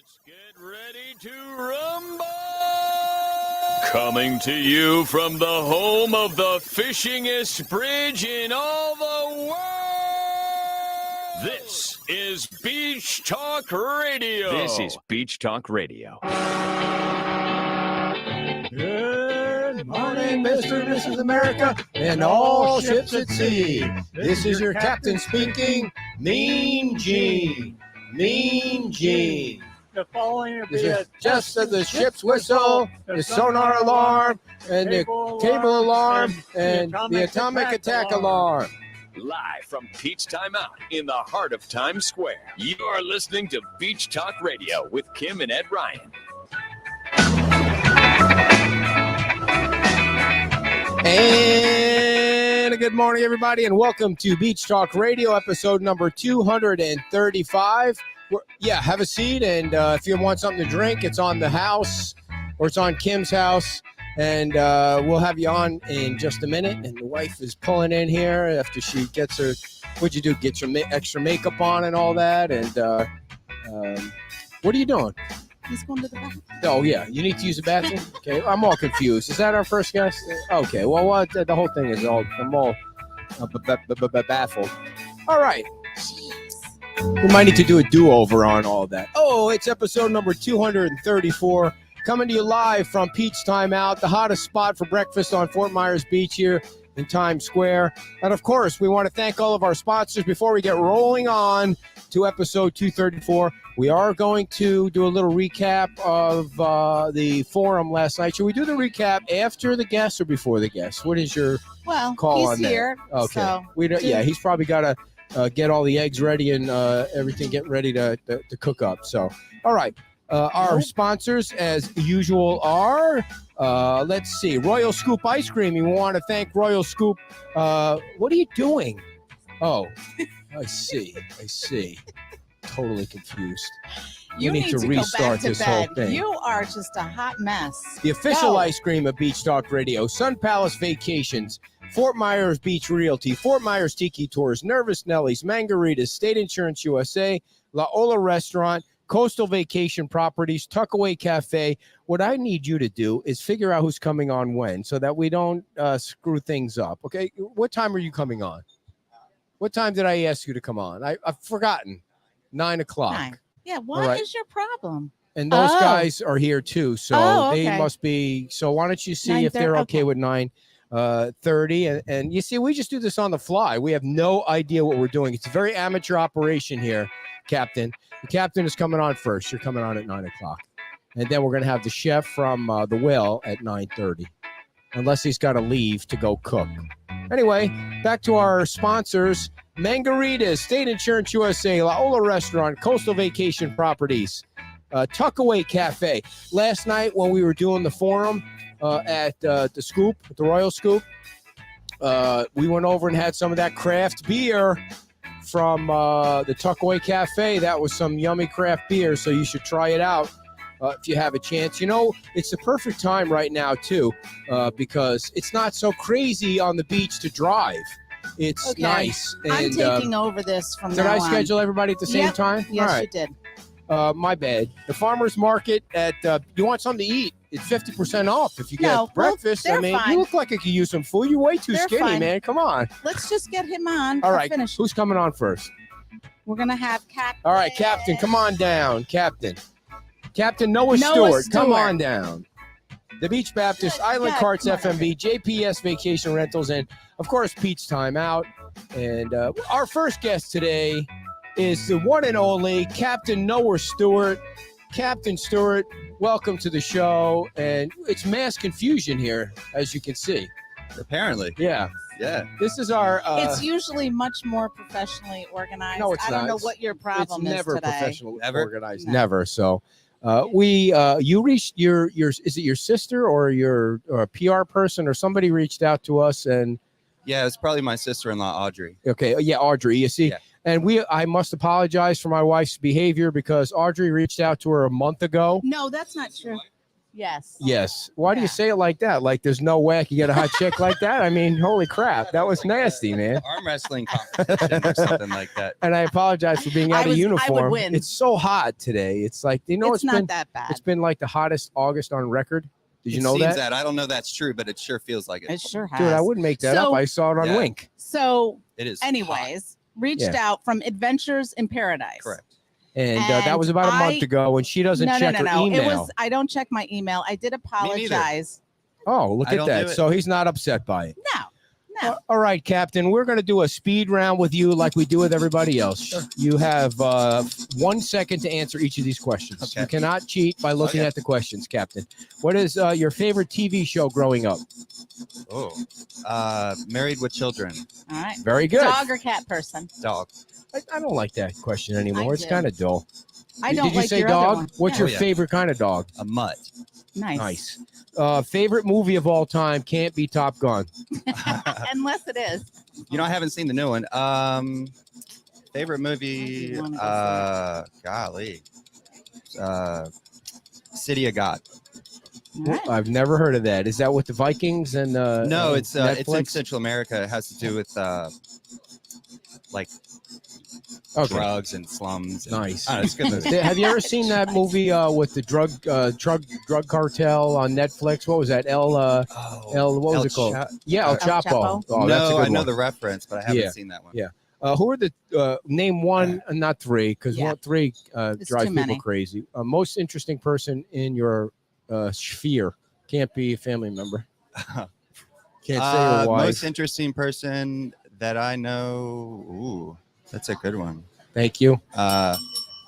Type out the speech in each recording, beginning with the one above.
Let's get ready to rumble! Coming to you from the home of the fishingest bridge in all the world! This is Beach Talk Radio. This is Beach Talk Radio. Good morning, Mr. and Mrs. America, and all ships at sea. This is your captain speaking, Mean Gene. Mean Gene. The following will be Just as the ship's whistle, the sonar alarm, and the cable alarm, and the atomic attack alarm. Live from Peach Time Out in the heart of Times Square. You're listening to Beach Talk Radio with Kim and Ed Ryan. And a good morning, everybody, and welcome to Beach Talk Radio, episode number 235. Have a seat, and if you want something to drink, it's on the house, or it's on Kim's house, and we'll have you on in just a minute. And the wife is pulling in here after she gets her, what'd you do, get your extra makeup on and all that, and what are you doing? He's going to the bathroom. Oh, yeah. You need to use the bathroom? Okay. I'm all confused. Is that our first guest? Okay. Well, what? The whole thing is I'm all baffled. All right. We might need to do a do-over on all that. Oh, it's episode number 234. Coming to you live from Peach Time Out, the hottest spot for breakfast on Fort Myers Beach here in Times Square. And, of course, we want to thank all of our sponsors before we get rolling on to episode 234. We are going to do a little recap of the forum last night. Should we do the recap after the guests or before the guests? What is your call on that? He's here. Okay. So he's probably got to get all the eggs ready and everything getting ready to cook up. So, all right. Our sponsors, as usual, are, let's see, Royal Scoop Ice Cream. You want to thank Royal Scoop. What are you doing? Oh, I see. Totally confused. You need to restart this whole thing. You are just a hot mess. The official ice cream of Beach Talk Radio, Sun Palace Vacations, Fort Myers Beach Realty, Fort Myers Tiki Tours, Nervous Nellies, Margaritas, State Insurance USA, La Ola Restaurant, Coastal Vacation Properties, Tuckaway Cafe. What I need you to do is figure out who's coming on when so that we don't screw things up. Okay, what time are you coming on? What time did I ask you to come on? I've forgotten. 9 o'clock. 9. Yeah, what is your problem? And those guys are here too, so okay. they must be. So why don't you see if they're okay with 9:30? And you see, we just do this on the fly. We have no idea what we're doing. It's a very amateur operation here, Captain. The captain is coming on first. You're coming on at 9 o'clock, and then we're going to have the chef from the Whale at 9:30, unless he's got to leave to go cook. Anyway, back to our sponsors. Margaritas, State Insurance USA, La Ola Restaurant, Coastal Vacation Properties, Tuckaway Cafe. Last night when we were doing the forum at the Scoop, the Royal Scoop, we went over and had some of that craft beer from the Tuckaway Cafe. That was some yummy craft beer, so you should try it out if you have a chance. You know, it's the perfect time right now, too, because it's not so crazy on the beach to drive. It's nice. And, I'm taking over this from now on. Did I schedule everybody at the same time? Yes, all right. you did. My bad. The farmer's market at, you want something to eat, it's 50% off if you get breakfast. They're fine. You look like you could use some food. You're way too skinny, man. Come on. Let's just get him on. All right. Finish. Who's coming on first? We're going to have Captain. All right, Captain, come on down. Captain Noah Stewart, come on down. The Beach Baptist, Island Carts FMB, JPS Vacation Rentals, and, of course, Peach Time Out. And our first guest today is the one and only Captain Noah Stewart. Captain Stewart, welcome to the show. And it's mass confusion here, as you can see. Apparently. Yeah. This is our... it's usually much more professionally organized. No, it's not. I don't know what your problem is today. It's never professionally organized. No. Never. So... you reached your is it your sister or your PR person or somebody reached out to us and it's probably my sister-in-law Audrey. Okay, Audrey, you see, and I must apologize for my wife's behavior because Audrey reached out to her a month ago. No, that's not true. Yes. Yes. Why do you Yeah. say it like that? Like there's no way I could get a hot chick like that? I mean, holy crap. That was nasty, man. Arm wrestling competition or something like that. And I apologize for being out of I would uniform. win. It's so hot today. It's like, It's not been that bad. it's been like the hottest August on record. Did you know seems that? I don't know that's true, but it sure feels like it. It sure has. Dude, I wouldn't make that So- up. I saw it on Yeah. Wink. So, It is. anyways, reached Yeah. out from Adventures in Paradise. Correct. And that was about a month ago, and she doesn't check her email. It was. I don't check my email. I did apologize. Oh, look I at don't that. do it. So he's not upset by it. No. All right, Captain. We're going to do a speed round with you like we do with everybody else. You have 1 second to answer each of these questions. Okay. You cannot cheat by looking Okay. at the questions, Captain. What is your favorite TV show growing up? Married with Children. All right. Very good. Dog or cat person? Dog. I don't like that question anymore. I It's do. kind of dull. I don't Did you like say your other dog? one. What's Yeah. your favorite kind of dog? A mutt. Nice. Nice. Favorite movie of all time can't be Top Gun. Unless it is. You know, I haven't seen the new one. Favorite movie? I do wanna Golly. City of God. All right. I've never heard of that. Is that with the Vikings and No, it's in Netflix? Central America. It has to do with like Okay. drugs and slums. And, Nice. I don't know, it's a good movie. Have you ever seen that movie with the drug cartel on Netflix? What was that? What was it called? Yeah, El Chapo. Chapo. Oh, that's a No, good I know one. the reference, but I haven't Yeah. seen that one. Yeah. Who are the name one, not three, because Yeah. three It's drives too people many. crazy. Most interesting person in your sphere can't be a family member. Can't say your wife. Most interesting person that I know. Ooh, that's a good one. Thank you. Uh,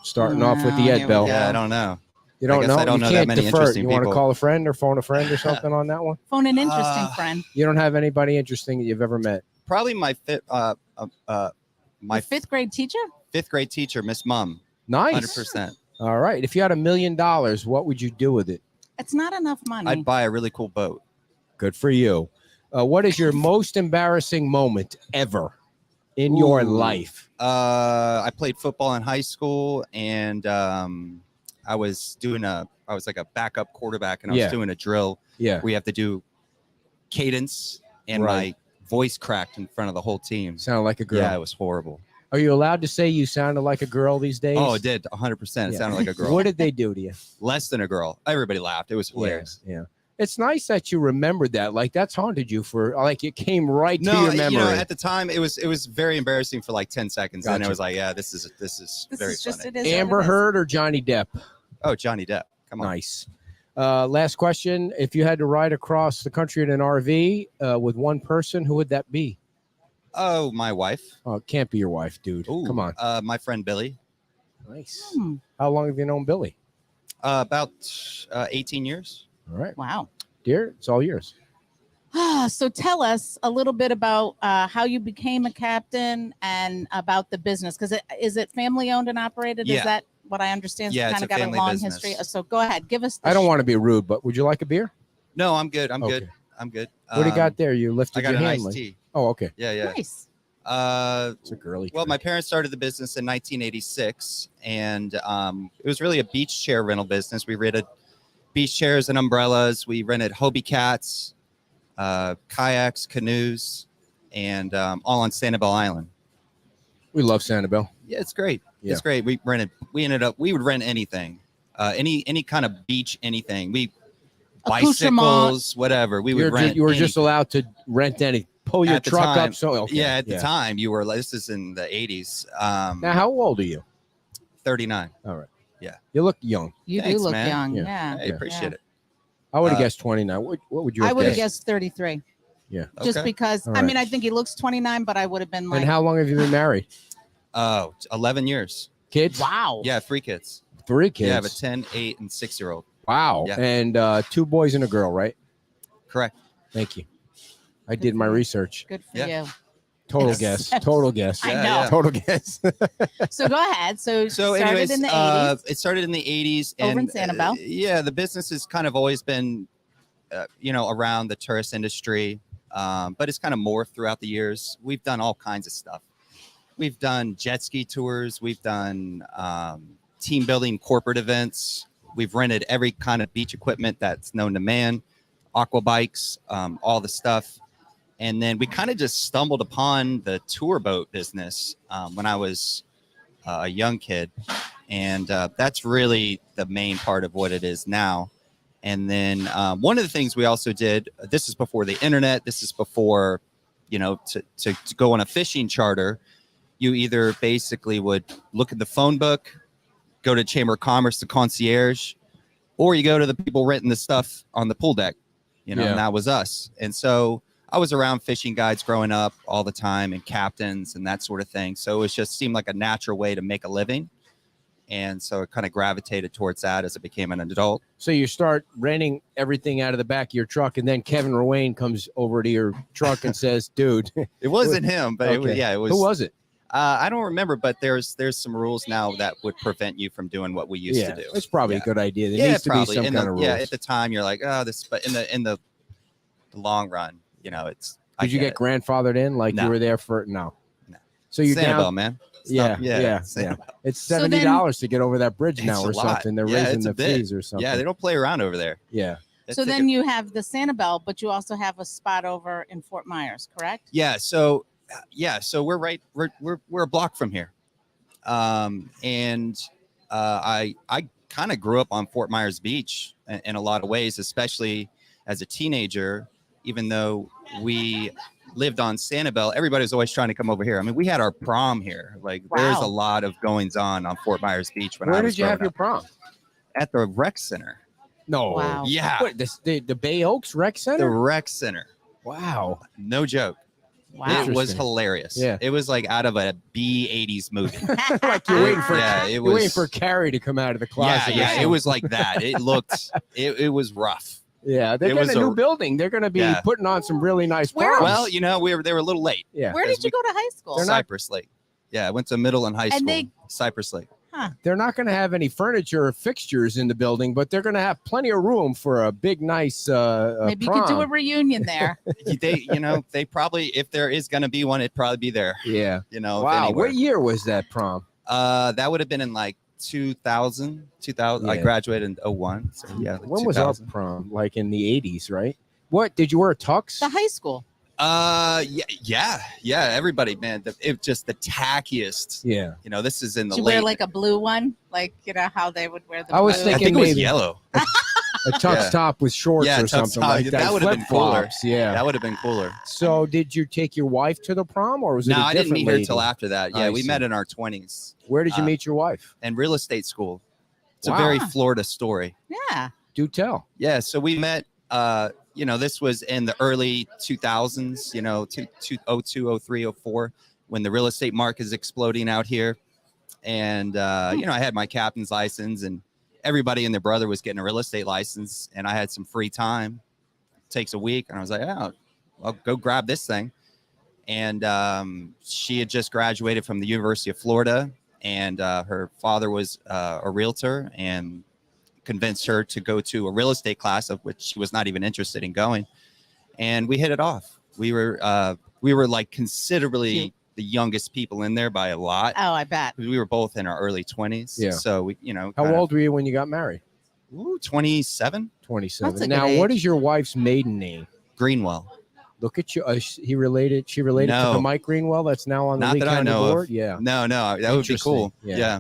Starting off with the Here Ed we Bell. go. yeah, I don't know. You don't I guess know? I don't You know that can't many defer. interesting You want to people. call a friend or phone a friend or something on that one? Phone an interesting friend. You don't have anybody interesting that you've ever met? Probably my My fifth grade teacher? fifth grade teacher, Miss Mum. Nice. 100%. All right. If you had $1 million, what would you do with it? It's not enough money. I'd buy a really cool boat. Good for you. What is your most embarrassing moment ever in your Ooh. life? I played football in high school, and I was like a backup quarterback, and I Yeah. was doing a drill. Yeah. We have to do cadence, and Right. my voice cracked in front of the whole team. Sounded like a girl. Yeah, it was horrible. Are you allowed to say you sounded like a girl these days? Oh, it did 100%. It Yeah. sounded like a girl. What did they do to you? Less than a girl. Everybody laughed. It was hilarious. Yeah. It's nice that you remembered that. Like that's haunted you for like it came right to No, your memory. you know, at the time it was very embarrassing for like 10 seconds, and Gotcha. I was like, yeah, this is This very is just, funny. it is what Amber it is. Heard or Johnny Depp? Oh, Johnny Depp. Come on. Nice. Last question. If you had to ride across the country in an RV with one person, who would that be? Oh, my wife. Oh, it can't be your wife, dude. Ooh, Come on. My friend Billy. Nice. Hmm. How long have you known Billy? About 18 years. All right. Wow. Dear, it's all yours. So tell us a little bit about how you became a captain and about the business, because is it family owned and operated? Yeah. Is that what I understand? Yeah, Kind it's of a got a family long business. history. So go ahead, give us. I don't want to be rude, but would you like a beer? No, I'm good. I'm Okay. good. I'm good. What do you got there? You lifted I got your an hand. iced like- tea. Oh, okay. Yeah, yeah. Nice. It's a girly. Well, trick. my parents started the business in 1986, and it was really a beach chair rental business. We rented beach chairs and umbrellas. We rented Hobie cats, kayaks, canoes, and all on Sanibel Island. We love Sanibel. Yeah, it's great. Yeah. It's great. We would rent anything, any kind of beach, anything. Accoutrement. Bicycles, whatever. We would rent. You were just anything. allowed to rent any. Pull your At the truck time. up. So okay. Yeah, at the time you were. This is in the 80s. Now, how old are you? 39. All right. Yeah. You look young. You Thanks, do look man. young. Yeah. Yeah. I appreciate it. I would have Uh, guessed 29. What would you? I have would have guessed? guessed 33. Yeah. Just Okay. because, All I right. mean, I think he looks 29, but I would have been like, And how long have you been married? 11 years. Kids? wow. Yeah, 3 kids. 3 kids. Yeah, I have a 10, 8, and 6-year-old. Wow. Yeah. And 2 boys and a girl, right? Correct. Thank you. I Good did my for you. research. Good for Yeah. you. Total Yes. guess. Total guess. I Yeah, know. yeah. Total guess. So go ahead. So, So, started anyways, in the 80s. it started in the 80s. Over in and, Sanibel. yeah, the business has kind of always been, around the tourist industry, but it's kind of morphed throughout the years. We've done all kinds of stuff. We've done jet ski tours. We've done team building corporate events. We've rented every kind of beach equipment that's known to man, aqua bikes, all the stuff. And then we kind of just stumbled upon the tour boat business when I was a young kid. And that's really the main part of what it is now. And then one of the things we also did, this is before the internet, this is before, to go on a fishing charter, you either basically would look at the phone book, go to Chamber of Commerce, the concierge, or you go to the people renting the stuff on the pool deck, and that was us. And so I was around fishing guides growing up all the time and captains and that sort of thing. So it just seemed like a natural way to make a living. And so it kind of gravitated towards that as it became an adult. So you start renting everything out of the back of your truck, and then Kevin Ruane comes over to your truck and says, dude. It wasn't him, but okay. it was. Who was it? I don't remember, but there's some rules now that would prevent you from doing what we used to do. It's probably a good idea. There needs to be some kind of rules. Yeah, at the time you're like, oh, this, but in the long run, it's. Did you get grandfathered in? Like you were there for no. So you're Sanibel, down, man. Yeah. It's $70 to get over that bridge now or something. They're raising the fees or something. Yeah, they don't play around over there. Yeah. So then you have the Sanibel, but you also have a spot over in Fort Myers, correct? Yeah. So we're right. We're a block from here, and I kind of grew up on Fort Myers Beach in a lot of ways, especially as a teenager. Even though we lived on Sanibel, everybody was always trying to come over here. I mean, we had our prom here. Like, there's a lot of goings on Fort Myers Beach. Where did you have your prom? At the rec center. No. Wow. Yeah. What, the Bay Oaks Rec Center? The rec center. Wow. No joke. Wow. It was hilarious. Yeah. It was like out of a B-80s movie. Like you're waiting for it was waiting for Carrie to come out of the closet. Yeah, it was like that. It looked it was rough. Yeah, they're getting a new building. They're going to be putting on some really nice proms. Well, they were a little late. Yeah. Where did you go to high school? Cypress Lake. Yeah, I went to middle and high school. Cypress Lake. They're not going to have any furniture or fixtures in the building, but they're going to have plenty of room for a big, nice maybe prom. you could do a reunion there. They probably, if there is going to be one, it'd probably be there. Yeah. Wow. What year was that prom? That would have been in like 2000. Yeah. I graduated in 2001. So yeah. Like when was our prom? Like in the 80s, right? What did you wear a tux? The high school. Yeah. Everybody, man. It just the tackiest. Yeah. This is in the Did you wear like a blue one? Like, how they would wear the I was blue? thinking I think it was maybe yellow. A tux top with shorts or something like that. That would have been cooler. Yeah. That would have been cooler. So did you take your wife to the prom or was it a different I didn't meet her lady? until after that. Yeah, we met in our 20s. Where did you meet your wife? In real estate school. It's a very Florida story. Yeah. Do tell. Yeah, so we met this was in the early 2000s, 02, 03, 04, when the real estate market is exploding out here. And, I had my captain's license and everybody and their brother was getting a real estate license. And I had some free time. It takes a week. And I was like, I'll go grab this thing. And she had just graduated from the University of Florida. And her father was a realtor and convinced her to go to a real estate class of which she was not even interested in going. And we hit it off. We were like considerably the youngest people in there by a lot. Oh, I bet. We were both in our early 20s. Yeah. So we, How old were you when you got married? 27. 27. Now, what is your wife's maiden name? Greenwell. Look at you. She related to the Mike Greenwell that's now on the Lee County board? Yeah. No, that would be cool. Yeah.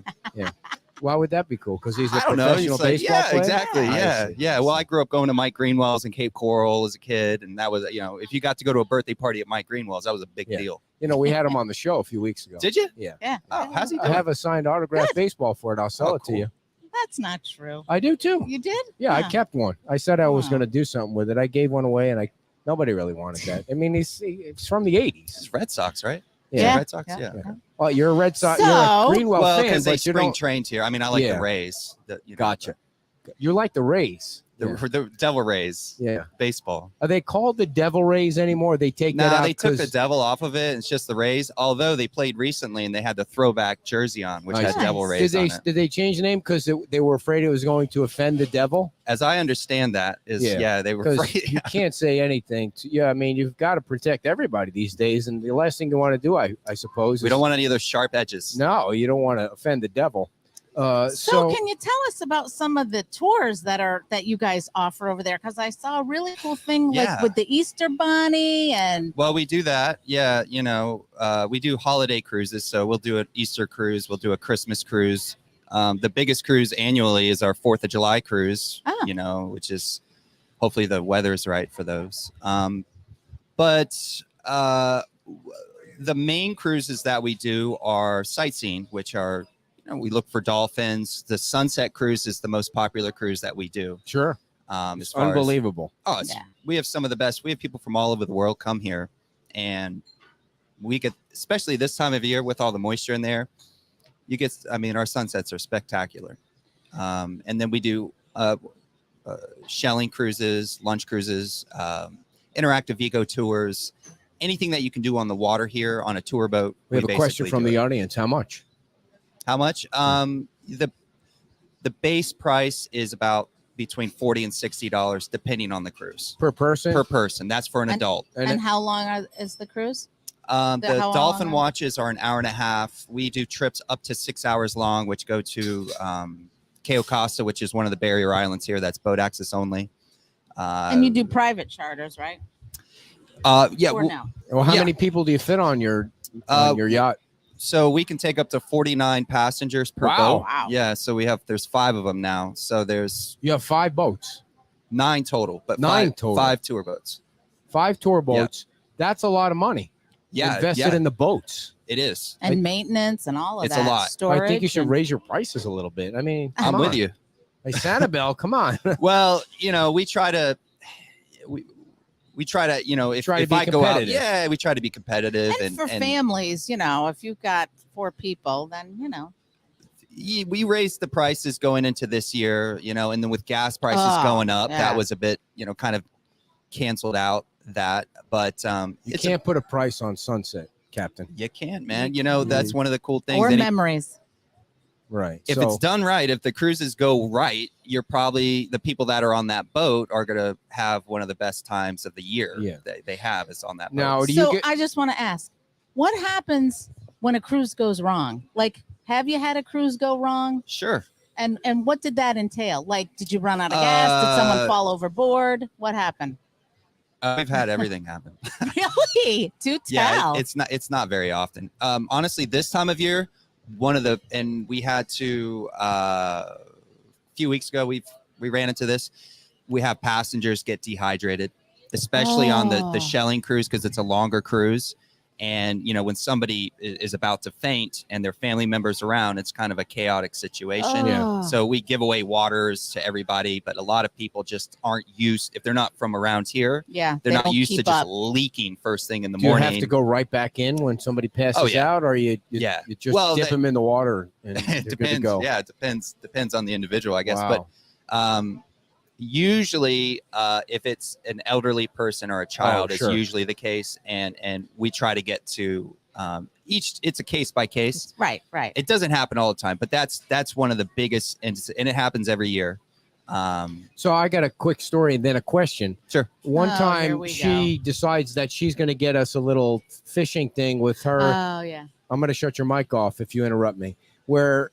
Why would that be cool? Because he's a I don't know. professional baseball player? Exactly. Yeah. Well, I grew up going to Mike Greenwell's in Cape Coral as a kid. And that was, if you got to go to a birthday party at Mike Greenwell's, that was a big deal. We had him on the show a few weeks ago. Did you? Yeah. Oh, how's he doing? I have a signed autographed baseball for it. I'll sell it to you. That's not true. I do too. You did? Yeah, I kept one. I said I was going to do something with it. I gave one away and nobody really wanted that. I mean, it's from the 80s. It's Red Sox, right? Yeah. Red Sox, yeah. Well, you're a Red Sox. You're a Greenwell fan, because they but you spring don't. trained here. I mean, I like the Rays. Gotcha. You like the Rays. The Devil Rays. Yeah. Baseball. Are they called the Devil Rays anymore? They take that out. They took the Devil off of it. It's just the Rays. Although they played recently and they had the throwback jersey on, which had Devil Rays on it. Did they change the name because they were afraid it was going to offend the devil? As I understand that they were afraid. You can't say anything. I mean, you've got to protect everybody these days. And the last thing you want to do, I suppose, we don't want any of those sharp edges. No, you don't want to offend the devil. So can you tell us about some of the tours that you guys offer over there? Because I saw a really cool thing like with the Easter Bunny and. Well, we do that. Yeah, we do holiday cruises. So we'll do an Easter cruise. We'll do a Christmas cruise. The biggest cruise annually is our 4th of July cruise. Which is hopefully the weather's right for those. But the main cruises that we do are sightseeing, which are. We look for dolphins. The sunset cruise is the most popular cruise that we do. Sure. It's unbelievable. We have some of the best. We have people from all over the world come here, and we get, especially this time of year with all the moisture in there, our sunsets are spectacular. And then we do shelling cruises, lunch cruises, interactive eco tours, anything that you can do on the water here on a tour boat. We have a question from the audience. How much? How much? The base price is about between $40 and $60, depending on the cruise. Per person? Per person. That's for an adult. And how long is the cruise? The dolphin watches are an hour and a half. We do trips up to 6 hours long, which go to Cayo Costa, which is one of the barrier islands here. That's boat access only. And you do private charters, right? Yeah. Well, how many people do you fit on your yacht? So we can take up to 49 passengers per boat. Wow. Yeah. So there's 5 of them now. So you have 5 boats. 9 total, but 9 total. 5 tour boats. 5 tour boats. Yeah. That's a lot of money. Yeah. Invested in the boats. It is. And maintenance and all of that. It's a lot. Storage I think you should raise your prices a little bit. I mean, I'm with you. Hey, Sanibel, come on. Well, we try to. We try to, if I go out, we try to be competitive. And for families, if you've got 4 people, then, we raised the prices going into this year, and then with gas prices going up, that was a bit, kind of canceled out that. But you can't put a price on sunset, Captain. You can't, man. That's one of the cool things. Or memories. Right. If it's done right, if the cruises go right, you're probably the people that are on that boat are going to have one of the best times of the year. Yeah. They have is on that boat. Now, I just want to ask, what happens when a cruise goes wrong? Like, have you had a cruise go wrong? Sure. And what did that entail? Like, did you run out of gas? Did someone fall overboard? What happened? We've had everything happen. Really? Do tell. Yeah, it's not very often. Honestly, this time of year, we had to a few weeks ago we ran into this. We have passengers get dehydrated, especially on the shelling cruise because it's a longer cruise. And when somebody is about to faint and their family members around, it's kind of a chaotic situation. Yeah. So we give away waters to everybody, but a lot of people just aren't used, if they're not from around here, they're not used to just leaking first thing in the morning. Do you have to go right back in when somebody passes out, or you just dip them in the water and it depends. Good to go? Yeah, it depends on the individual, I guess. Wow. But usually if it's an elderly person or a child, it's usually the case, and we try to get to it's a case by case. Right. It doesn't happen all the time, but that's one of the biggest, and it happens every year. So I got a quick story and then a question. Sure. One time she decides that she's going to get us a little fishing thing with her. Oh yeah. I'm going to shut your mic off if you interrupt me. Where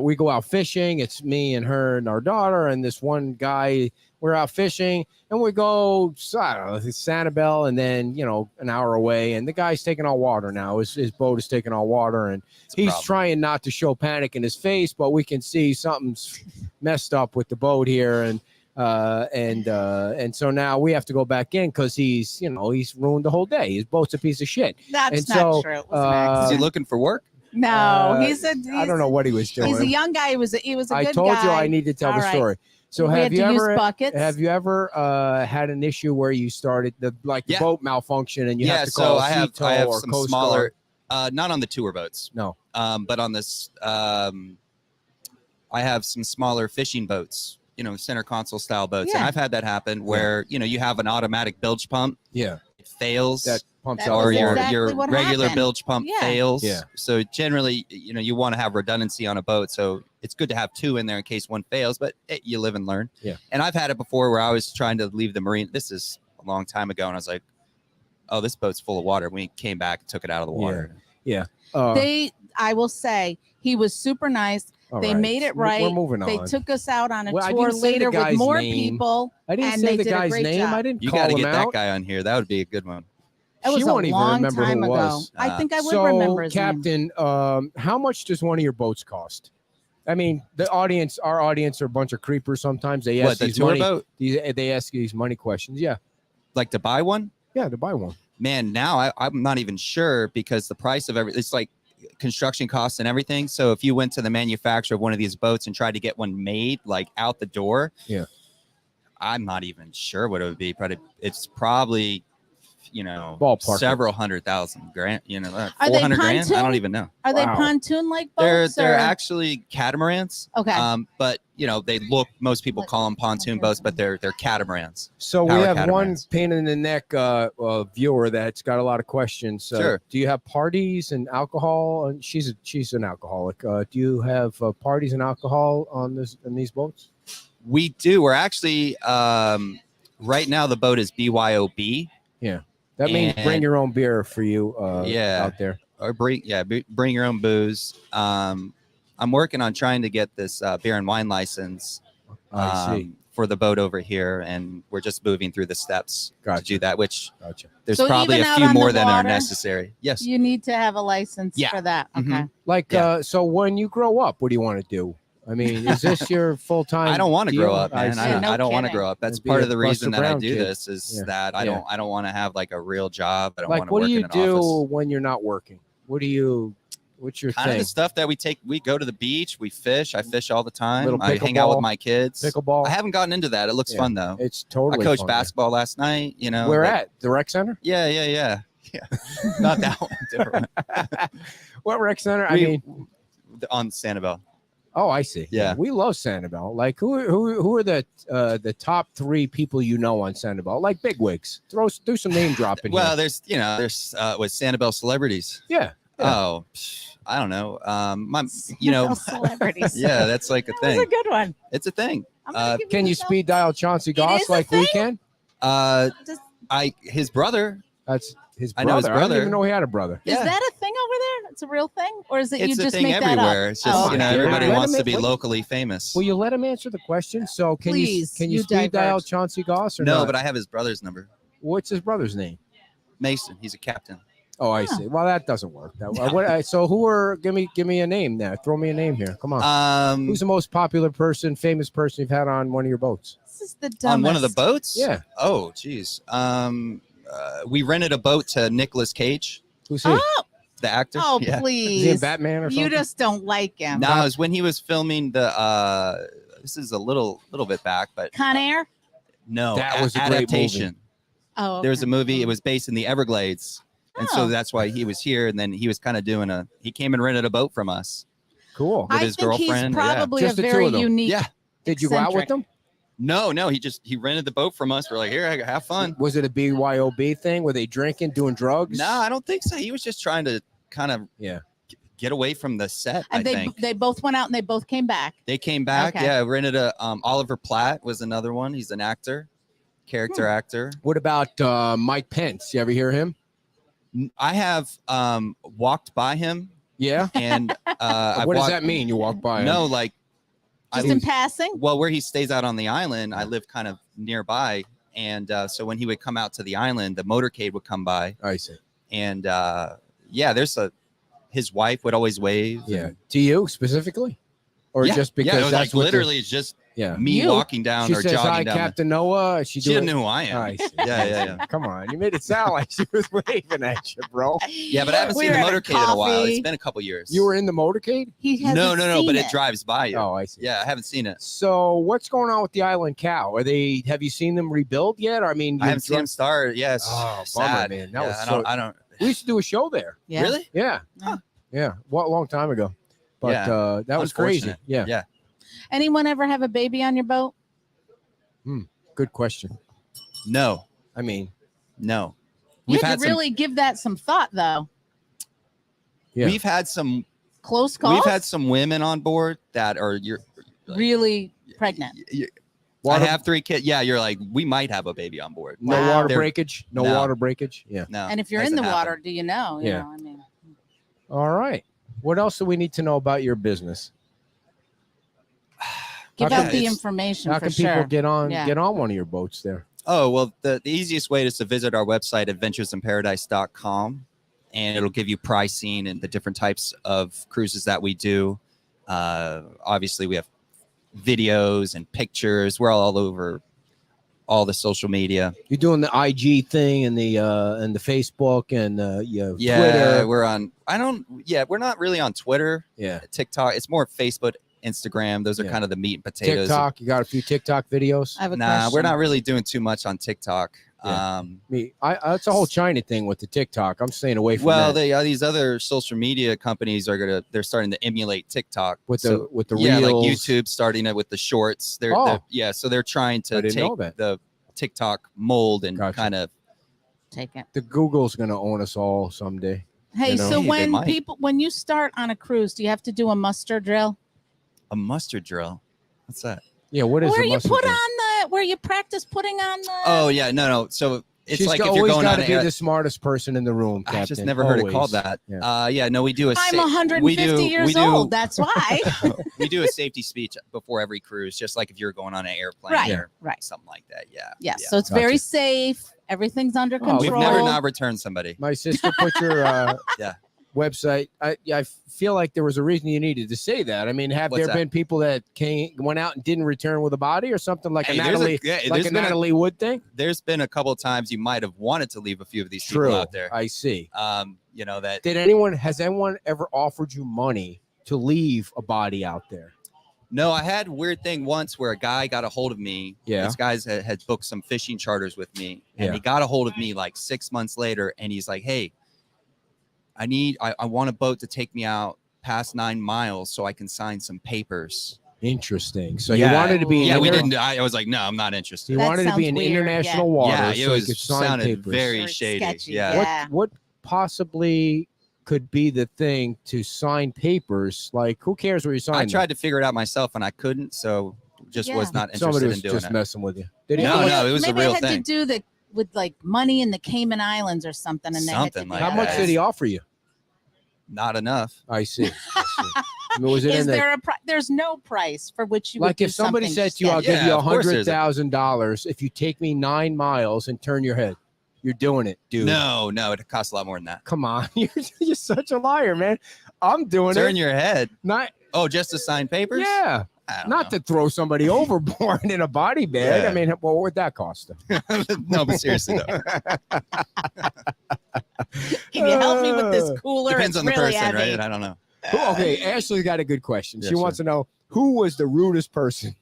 we go out fishing. It's me and her and our daughter and this one guy. We're out fishing and we go, I don't know, Sanibel, and then, an hour away. And the guy's taking all water now. His boat is taking all water. And he's trying not to show panic in his face, but we can see something's messed up with the boat here. And so now we have to go back in because he's ruined the whole day. His boat's a piece of shit. That's not true. It was an accident. Is he looking for work? No, I don't know what he was doing. He's a young guy. He was a good guy. I told you I need to tell the story. So have you ever had an issue where you started the boat malfunction and you have to call I have some Coast smaller, not on the tour boats. No. But on this, I have some smaller fishing boats, center console style boats. And I've had that happen where, you have an automatic bilge pump. Yeah. It fails. That pumps or out your what regular happened. bilge pump fails. Yeah. So generally, you want to have redundancy on a boat. So it's good to have 2 in there in case one fails, but you live and learn. Yeah. And I've had it before where I was trying to leave the marine. This is a long time ago. And I was like, oh, this boat's full of water. We came back and took it out of the water. Yeah. I will say he was super nice. All They right. made it We're right. moving on. They took us out on a Well, I tour didn't say the later with guy's more name. people. I didn't and say they the did a guy's great name. job. I didn't You call got to him get out. that guy on here. That would be a good one. It was She a won't even long remember who time it ago. was. I think I would So, remember his name. Captain, how much does one of your boats cost? I mean, our audience are a bunch of creepers. Sometimes they ask The these tour money. boat? They ask you these money questions. Yeah, Like to buy one? yeah, to buy one. Man, now I'm not even sure because the price of it's like construction costs and everything. So if you went to the manufacturer of one of these boats and tried to get one made like out the door, Yeah, I'm not even sure what it would be, but it's probably, Ballpark. several $100,000 grand, Are they 400 grand. I pontoon? don't even know. Are they Wow. pontoon-like They're boats? they're or- actually catamarans. Okay. But most people call them pontoon boats, but they're catamarans. So we Power have one catamarans. pain in the neck viewer that's got a lot of questions. Sure. Do you have parties and alcohol? And she's an alcoholic. Do you have parties and alcohol on these boats? We do. We're actually right now the boat is BYOB. That means bring And- your own beer for you Yeah. out there. Or bring your own booze. I'm working on trying to get this beer and wine license I see. for the boat over here, and we're just moving through the steps to Gotcha. do that. Which Gotcha. there's So probably even a out few on more the than are water, necessary. Yes. You need to have a license Yeah. for that. Okay. Mhm. Like, Yeah. so when you grow up, what do you want to do? I mean, is this your full time? I don't want to grow up, man. see. Yeah, I don't want to kidding. grow up. That's It'd be part a of the Buster reason that I Brown do kid. this is Yeah. that I Yeah. don't want to have like a real job. I don't Like, want to what work do you in an do office. when you're not working? What's your Kind of thing? the stuff that we take. We go to the beach. We fish. I fish all the time. Little I hang out with pickleball. my kids. Pickleball. I haven't gotten into that. It looks Yeah. fun though. It's I totally. coached fun, basketball last night. Where but- at the rec center? Yeah. Not that one. Different. What rec center? I We- mean, on Sanibel. oh, I see. Yeah. we love Sanibel. Like, who are the top 3 people you know on Sanibel? Like bigwigs. Do some name dropping. Well, here. there's with Sanibel celebrities. Yeah. Oh, I don't know. Celebrities. Yeah, that's like a That was a thing. good one. It's a thing. I'm gonna give Can you this speed dial Chauncey Goss is a like we thing? can? Just- His brother. That's his I brother. know his I didn't brother. even know he had a brother. Is Yeah. that a thing over there? It's a real thing, or is it you It's a just thing make everywhere. that up? It's just Oh, okay. everybody Let wants him to be wait. locally famous. Will you let him answer the question? So can Please, you you speed dial divert. Chauncey Goss or No, not? but I have his brother's number. What's his brother's name? Mason. He's a captain. Oh, I Huh. see. Well, that doesn't work. So give me a name now. Throw me a name here. Come on. Who's the most popular famous person you've had on one of your boats? This is the dumbest. on one of the boats? Yeah. Oh, geez. We rented a boat to Nicolas Cage, Who's he? Oh, the actor. oh, Yeah. Is he in please. Batman or something? You just don't like him. No, it was when he was filming the. This is a little bit back, but Con Air. no, That was a great adaptation. Oh, There was a okay. movie. It was based in the Everglades, and so Oh. that's why he was here. And then he was kind of doing he came and rented a boat from us. Cool. with I his think he's girlfriend, yeah. probably Just a the two very of them. unique. Yeah. Did you go out with eccentric. them? No, he rented the boat from us. We're like, here, have fun. Was it a BYOB thing? Were they drinking, doing drugs? No, I don't think so. He was just trying to kind of get away from the set. And I think they both went out and they both came back. they came back. Okay. Yeah, rented a Oliver Platt was another one. He's an actor, character actor. What about Mike Pence? You ever hear him? I have walked by him, Yeah. and I've What does walked- that mean? You walk by him? No, like Just I in passing. well, where he stays out on the island, I live kind of nearby, and so when he would come out to the island, the motorcade would come by, I see. and his wife would always wave. Yeah. and- To you specifically, or yeah, just because yeah, it was that's like what literally it's just yeah. me You. walking down She or says, jogging "Hi, down. Captain Noah." She didn't know who I am. I see. Yeah. Come on, you made it sound like she was waving at you, bro. Yeah, but I haven't We seen the were having motorcade in a while. coffee. It's been a couple years. You were in the motorcade. He hasn't no, seen but it. it drives by you. Oh, I see. Yeah, I haven't seen it. So what's going on with the Island Cow? Have you seen them rebuild yet? I mean, I haven't seen him start. Yes. Oh, bummer, sad. man. That Yeah, was I don't. We used to do a show there. Yeah. Really? Yeah. Huh. Yeah. What a long time ago. But Yeah. that was crazy. Unfortunate. Yeah. Yeah. Anyone ever have a baby on your boat? Good question. No. I mean, No. You We've had had to really give that some thought, though. yeah. We've had some. Close calls. We've had some women on board that are really pregnant. I have 3 kids. Yeah, you're like we might have a baby on board. no Wow. water They're- breakage. No No. water breakage. Yeah. No. And if you're in the hasn't water, happened. do you know? You Yeah. know, I mean, All right. What else do we need to know about your business? Give How out can- the information How for can sure. people get on Yeah. get on one of your boats there? Oh, well, the easiest way is to visit our website, adventuresinparadise.com, and it'll give you pricing and the different types of cruises that we do. Obviously, we have videos and pictures. We're all over all the social media. You're doing the IG thing and the Facebook and Yeah, Twitter. we're not really on Twitter, Yeah, TikTok. It's more Facebook, Instagram. Those are Yeah. kind of the meat and potatoes. TikTok. You got a few TikTok videos. I have a Nah, question. we're not really doing too much on TikTok. Yeah. It's a whole China thing with the TikTok. I'm staying away from Well, that. these other social media companies they're starting to emulate TikTok with So, the yeah, like reels. YouTube starting it with the shorts. So they're trying I to didn't know take that. the TikTok mold and Gotcha. kind of Take it. The Google's gonna own us all someday. Hey, You know? so Hey, they might. when you start on a cruise, do you have to do a muster drill? a mustard drill. What's that? Yeah, what is Where a you mustard put drill? on where you practice putting on the. Oh yeah, no. So it's She's like if always you're going got on to an be air. the smartest person in the room, Captain. I just never heard it called Always. that. Yeah. No, we do a. I'm sa- 150 years old. That's why. we do a safety speech before every cruise, just like if you're going on an airplane Right, or right. something like that. Yeah. Yes. Yeah. So it's Gotcha. very safe. Everything's under control. We've never not returned somebody. My sister put your Yeah. website. I feel like there was a reason you needed to say that. I mean, have What's there that? been people that went out and didn't return with a body or something like Hey, a there's Natalie, yeah, like there's a been Natalie Wood thing? there's been a couple of times you might have wanted to leave a few of these True. people out there. I see. That Has anyone ever offered you money to leave a body out there? No, I had a weird thing once where a guy got a hold of me. Yeah. This guy had booked some fishing charters with me, and Yeah. he got a hold of me like 6 months later, and he's like, "Hey, I want a boat to take me out past 9 miles so I can sign some papers." Interesting. So Yeah. you wanted to be Yeah, in we inter- didn't. I was like, "No, I'm not interested." You That wanted to be sounds in weird, international yeah. waters. Yeah, it so was you could sign sounded papers. very Very shady. sketchy, Yeah. yeah. What possibly could be the thing to sign papers? Like, who cares what you sign? I tried to figure it out myself, and I couldn't. So just Yeah. was not interested Somebody was in doing just it. messing with you. Did he? No, Maybe no, it was a maybe real it had thing. to do with like money in the Cayman Islands or something, and they had to Something do like How that. much that. did he offer you? Not enough. I see. I see. I mean, was it Is in the, there there's no price for which you would like do if somebody something said to you, "I'll sketchy. give you Yeah, of course there's a- $100,000 if you take me 9 miles and turn your head," you're doing it, dude. No, it costs a lot more than that. Come on, you're such a liar, man. I'm doing Turn it. your head. Not Oh, just to sign papers? yeah. I don't Not know. to throw somebody overboard in a body bag. Yeah. I mean, what would that cost them? No, but seriously though, Can you help me with this cooler? depends It's on the really person, heavy. right? I don't know. Okay, Ashley got a good question. She Yes, wants to know who was the rudest person.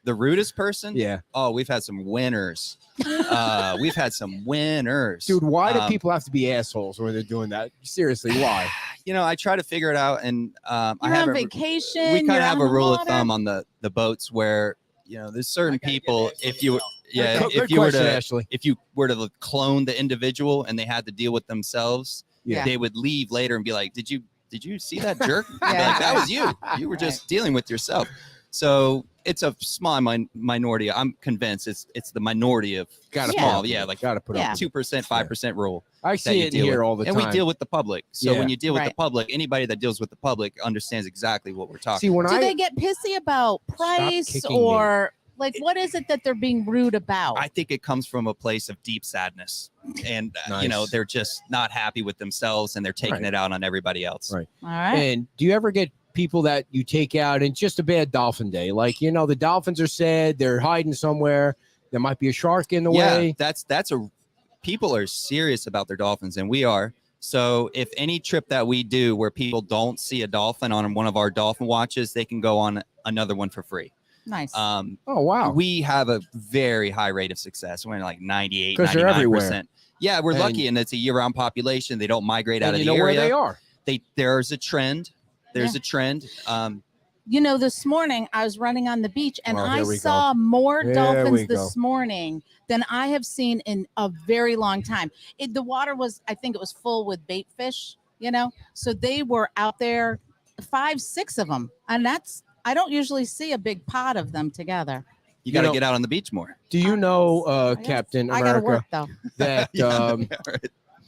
The rudest person? Yeah, Oh, we've had some winners. We've had some winners, dude. Why do Um, people have to be assholes when they're doing that? Seriously, why? I try to figure it out, and I You're have on a, vacation. we kind you're of have on a the rule of water. thumb on the boats where there's certain people. If you Good if you were question, to Ashley. if you were to clone the individual and they had to deal with themselves, Yeah. they would leave later and be like, "Did you see that jerk?" You'd be Yeah. like, that was you. You were just dealing with yourself. So it's a small minority. I'm convinced it's the minority of Gotta small. put up Yeah, with it. like gotta put up. Yeah. with it. 2%, 5% rule. I that see you it in deal here with. all the And time. we deal with the public. So Yeah. when you deal with the Right. public, anybody that deals with the public understands exactly what we're talking. See, when Do I they get pissy about price kicking me. or like what is it that they're being rude about? I think it comes from a place of deep sadness, and Nice. they're just not happy with themselves, and they're taking Right. it out on everybody else. Right. All right. And do you ever get people that you take out in just a bad dolphin day? Like, the dolphins are sad, they're hiding somewhere. There might be a shark in the way. that's people are serious about their dolphins, and we are. So if any trip that we do where people don't see a dolphin on one of our dolphin watches, they can go on another one for free. Nice. Oh, wow. We have a very high rate of success. We're like 98, 'Cause they're 99%. everywhere. Yeah, we're And- lucky, and it's a year-round population. They don't migrate out And of you the know area. where they are. There's a trend. There's Yeah. a trend. This morning I was running on the beach and Well, I here we go. saw more There dolphins we this morning than I have seen in a very long time. The water was, I think it was full with bait fish, so they were out there, 5, 6 of them. And I don't usually see a big pod of them together. You got to know- get out on the beach more. Do you know, I guess. Captain I gotta America, work though. that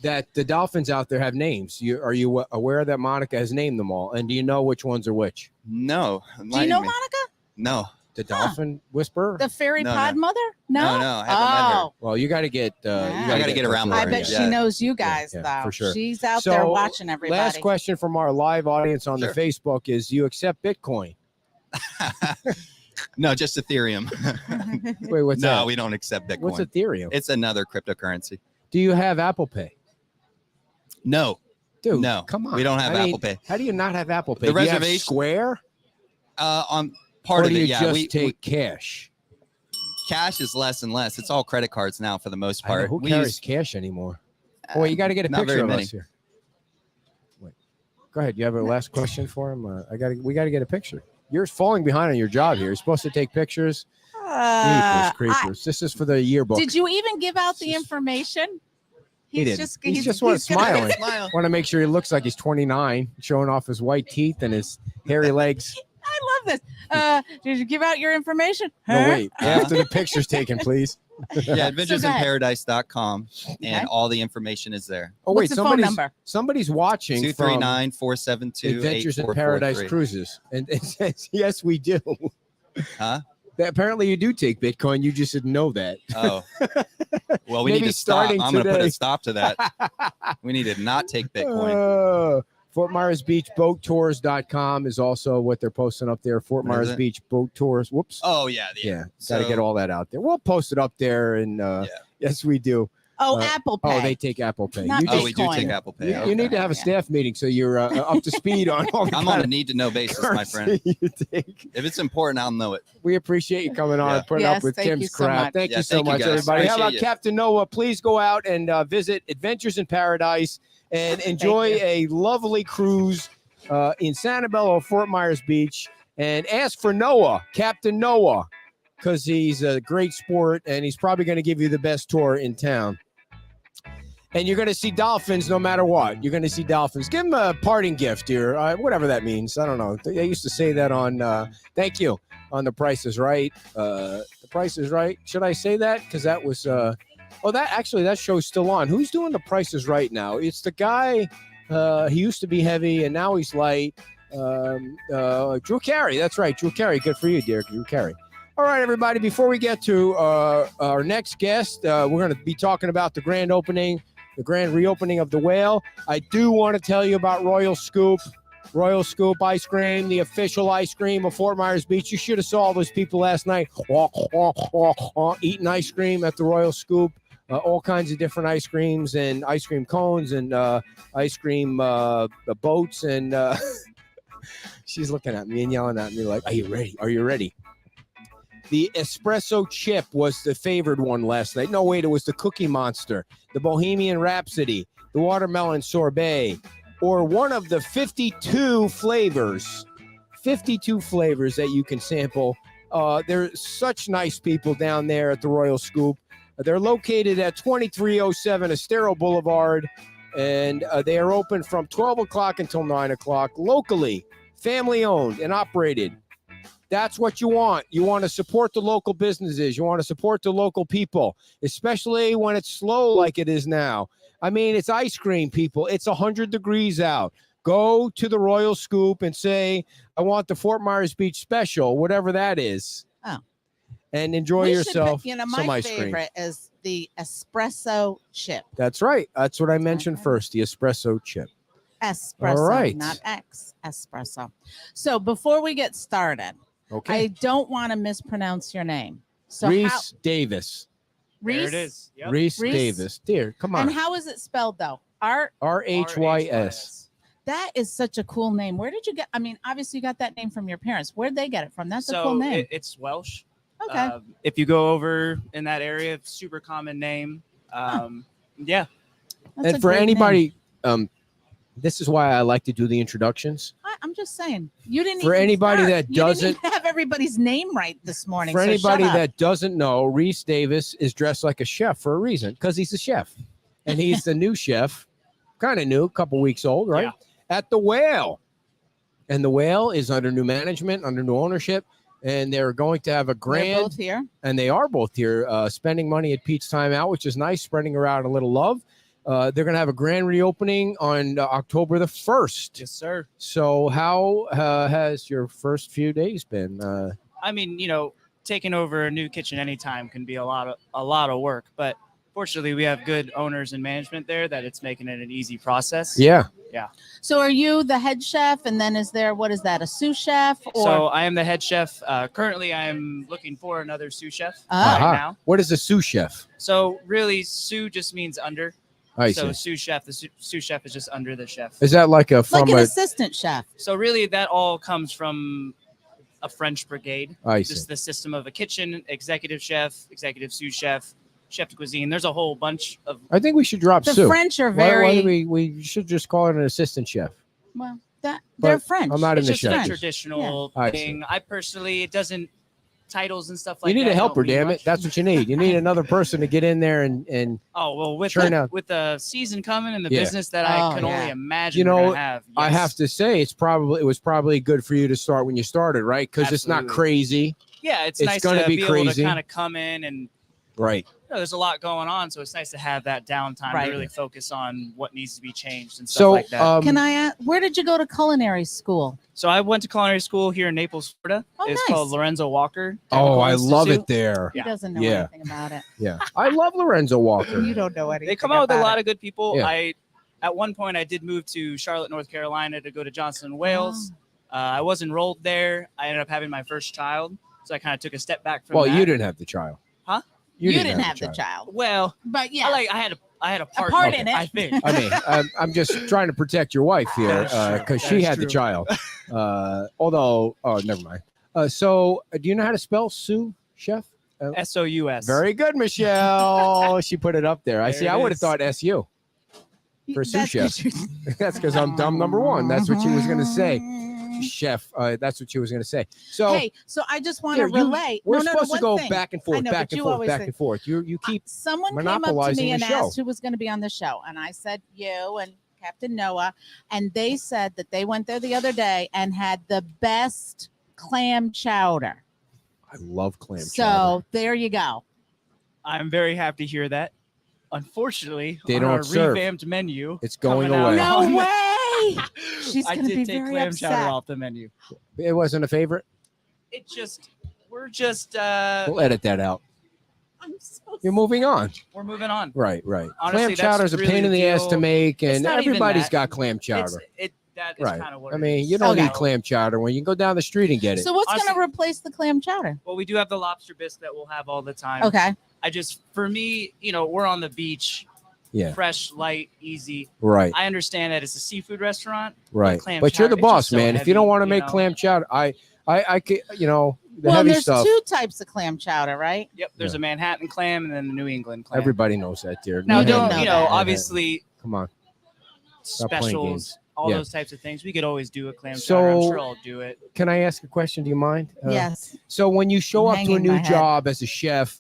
that the dolphins out there have names? Are you aware that Monica has named them all? And do you know which ones are which? No. Do you know me. Monica? No. The dolphin whisperer? The fairy No, pod no. mother? No, No, I haven't met her. Well, you got to get. Yeah. I gotta get around her. more. I bet Yeah. she knows you guys, Yeah, though. for sure. She's out So, there watching everybody. Last question from our live audience on Sure. the Facebook is: you accept Bitcoin? No, just Ethereum. Wait, what's no, that? we don't accept Bitcoin. What's Ethereum? It's another cryptocurrency. Do you have Apple Pay? No, Dude, no, come on. we don't have Apple Pay. How do you not have Apple Pay? The Do you have reservation- Square? On part or of do it, you yeah. just We take cash? cash is less and less. It's all credit cards now for the most I know, part. who We carries use cash anymore? Oh, wait, you got to get a not picture very of many. us here. Wait, go ahead. You have a last question for him? We got to get a picture. You're falling behind on your job here. You're supposed to take pictures. Creepers. This is for the yearbook. Did you even give out the information? He did. Just, He's just gonna- smiling. Smile. Want to make sure he looks like he's 29, showing off his white teeth and his hairy legs. I love this. Did you give out your information? No, wait. After the picture's taken, please. Yeah, go ahead. adventuresinparadise.com, and Okay. all the information is there. Oh, What's wait. the phone number? Somebody's watching from 239-472-8443. Adventures in Paradise Cruises. And it says, yes, we do. Huh? Apparently, you do take Bitcoin. You just didn't know that. Oh. Well, we Maybe need to stop. starting I'm going to put today. a stop to that. We need to not take Bitcoin. Fort Myers Beach Boat Tours.com is also what they're posting up there. Fort What is Myers it? Beach Boat Tours. Whoops. Oh, yeah. Yeah. So- Got to get all that out there. We'll post it up there. And yes, we do. Oh, Uh, Apple Pay. Oh, they take Apple Pay. Not You Oh, just- we do Bitcoin. take Apple Pay. You, Okay. you need to have a Yeah. staff meeting so you're up to speed on all the I'm on a need-to-know basis, my friend. currency you take. If it's important, I'll know it. We appreciate you coming on Yeah. and putting Yes, up with thank you Kim's so crap. much. Thank Yeah, you so thank you, much, guys. everybody. How Appreciate about you. Captain Noah? Please go out and visit Adventures in Paradise and enjoy you. a lovely cruise in Sanibel, Fort Myers Beach, and ask for Noah, Captain Noah, because he's a great sport and he's probably going to give you the best tour in town. And you're going to see dolphins no matter what. You're going to see dolphins. Give him a parting gift here, whatever that means. I don't know. They used to say that on, thank you, on The Price is Right. The Price is Right. Should I say that? Because that was, that show's still on. Who's doing The Price is Right now? It's the guy, he used to be heavy and now he's light. Drew Carey. That's right. Drew Carey. Good for you, dear. Drew Carey. All right, everybody. Before we get to our next guest, we're going to be talking about the grand reopening of the Whale. I do want to tell you about Royal Scoop ice cream, the official ice cream of Fort Myers Beach. You should have saw all those people last night eating ice cream at the Royal Scoop. All kinds of different ice creams and ice cream cones and ice cream boats. And she's looking at me and yelling at me like, are you ready? Are you ready? The espresso chip was the favored one last night. No, wait, it was the Cookie Monster, the Bohemian Rhapsody, the Watermelon Sorbet, or one of the 52 flavors that you can sample. They're such nice people down there at the Royal Scoop. They're located at 2307 Estero Boulevard, and they are open from 12 o'clock until 9 o'clock, locally, family-owned and operated. That's what you want. You want to support the local businesses. You want to support the local people, especially when it's slow like it is now. I mean, it's ice cream, people. It's 100 degrees out. Go to the Royal Scoop and say, I want the Fort Myers Beach special, whatever that is. Oh. And enjoy We should yourself pick- some my ice cream. favorite is the espresso chip. That's right. That's what I mentioned Okay. first, the espresso chip. Espresso, All right. not X. Espresso. So before we get started, I Okay. don't want to mispronounce your name. So Rhys Davis. Rhys? There it is. Yep. Rhys Rhys? Davis. Dear, come And on. how is it spelled though? Art. RHYS. That is such a cool name. Where did you get? I mean, obviously you got that name from your parents. Where'd they get it from? That's a cool name. It's Welsh. Okay. If you go over in that area, super common name. Yeah. That's And a for great name. anybody, this is why I like to do the introductions. I'm just saying. You didn't. For even anybody start. that You didn't doesn't- even have everybody's name right this morning. For so anybody shut up. that doesn't know, Rhys Davis is dressed like a chef for a reason, because he's a chef. And he's the new chef, kind of new, a couple weeks old, right? Yeah. At the Whale. And the Whale is under new management, under new ownership. And they're going to have a They're grand, both here. and they are both here, spending money at Pete's Time Out, which is nice, spreading around a little love. They're going to have a grand reopening on October the 1st. Yes, sir. So how has your first few days been? I mean, taking over a new kitchen anytime can be a lot of work, but fortunately we have good owners and management there that it's making it an easy process. Yeah. So are you the head chef, and then is there, what is that, a sous chef? Or So I am the head chef. Currently, I am looking for another sous chef Ah. right now. What is a sous chef? So really, sous just means under. I So see. sous chef, sous chef is just under the chef. Is that like like from an a? assistant chef? So really, that all comes from a French brigade. I see. Just the system of a kitchen, executive chef, executive sous chef, chef de cuisine. There's a whole bunch of. I think we should drop The sous. French are Why very do we should just call it an assistant chef. well. They're But French. I'm not in It's the just a chef. traditional Yeah. I see. thing. I personally, it doesn't titles and stuff like You need that. a helper, don't mean damn it. much. That's what you need. You need another person to get in there and Oh well, with churn out. with the season coming and the Yeah. business that Oh, I can yeah. only imagine You know, we're gonna have. I yes. have to say it was probably good for you to start when you started, right? Because it's not Absolutely. crazy. Yeah, it's it's nice gonna to be be able to crazy. kind of come in and Right. there's a lot going on, so it's nice to have that downtime Right. to really focus on what needs to be changed and stuff So like that. Can I ask, where did you go to culinary school? So I went to culinary school here in Naples, Florida. Oh, It's nice. called Lorenzo Walker. Oh, Technical I love Institute. it there. He Yeah. doesn't know Yeah. anything about it. Yeah. I love Lorenzo Walker. You don't know anything. They come out with a about lot it. of good people. Yeah. At one point I did move to Charlotte, North Carolina to go to Johnson & Wales. I was enrolled there. I ended up having my first child, so I kind of took a step back from Well, that. you didn't have the child. Huh? You didn't have the child, Well, but yeah, I had a part, part in in it. it. I think. I mean, I'm just trying to protect your wife here That's true. because That she is had the true. child. Although, oh, never mind. So, do you know how to spell sous chef? SOUS. Very good, Michelle. She put it up there. I There see. it I would have is. thought SU. for sous That's chef. 'cause you're- That's because I'm dumb number one. That's what she was going to say. Chef. That's what she was going to say. So, Hey, so I just want to here, relay. we're No, supposed to one go thing. back and I forth, know, back but and you forth, always back say- and forth. You keep Someone came up to monopolizing me the and show. asked who was going to be on the show, and I said you and Captain Noah, and they said that they went there the other day and had the best clam chowder. I love clam So chowder. there you go. I'm very happy to hear that. Unfortunately, They on don't our serve. revamped menu, It's going coming out away. No on- way. She's I going to did be take very clam upset. chowder off the menu. It wasn't a favorite. We're just We'll edit that out. I'm so You're moving on. we're moving on. Right. Honestly, Clam that's chowder's a really pain in the the ass deal. to make, It's and not even everybody's that. got clam chowder. That is Right. kind of what I it mean, is. you don't Okay. need clam chowder when you can go down the street and get it. So what's going to Honestly- replace the clam chowder? Well, we do have the lobster bisque that we'll have all the time. Okay. For me, we're on the beach, Yeah. fresh, light, easy. Right. I understand that it's a seafood restaurant. Right. clam But you're the chowder, it's boss, just so man. If you don't heavy, want to you make know? clam chowder, I could, the Well, heavy there's stuff. two types of clam chowder, right? Yep, there's Yeah. a Manhattan clam and then the New England clam. Everybody knows that, dear. Now, You didn't don't know that. obviously Come on. Stop playing specials, games. all Yeah. those types of things. We could always do a clam So- chowder. I'm sure I'll do it. Can I ask a question? Do you mind? Yes. So when you show I'm up to a hanging my new head. job as a chef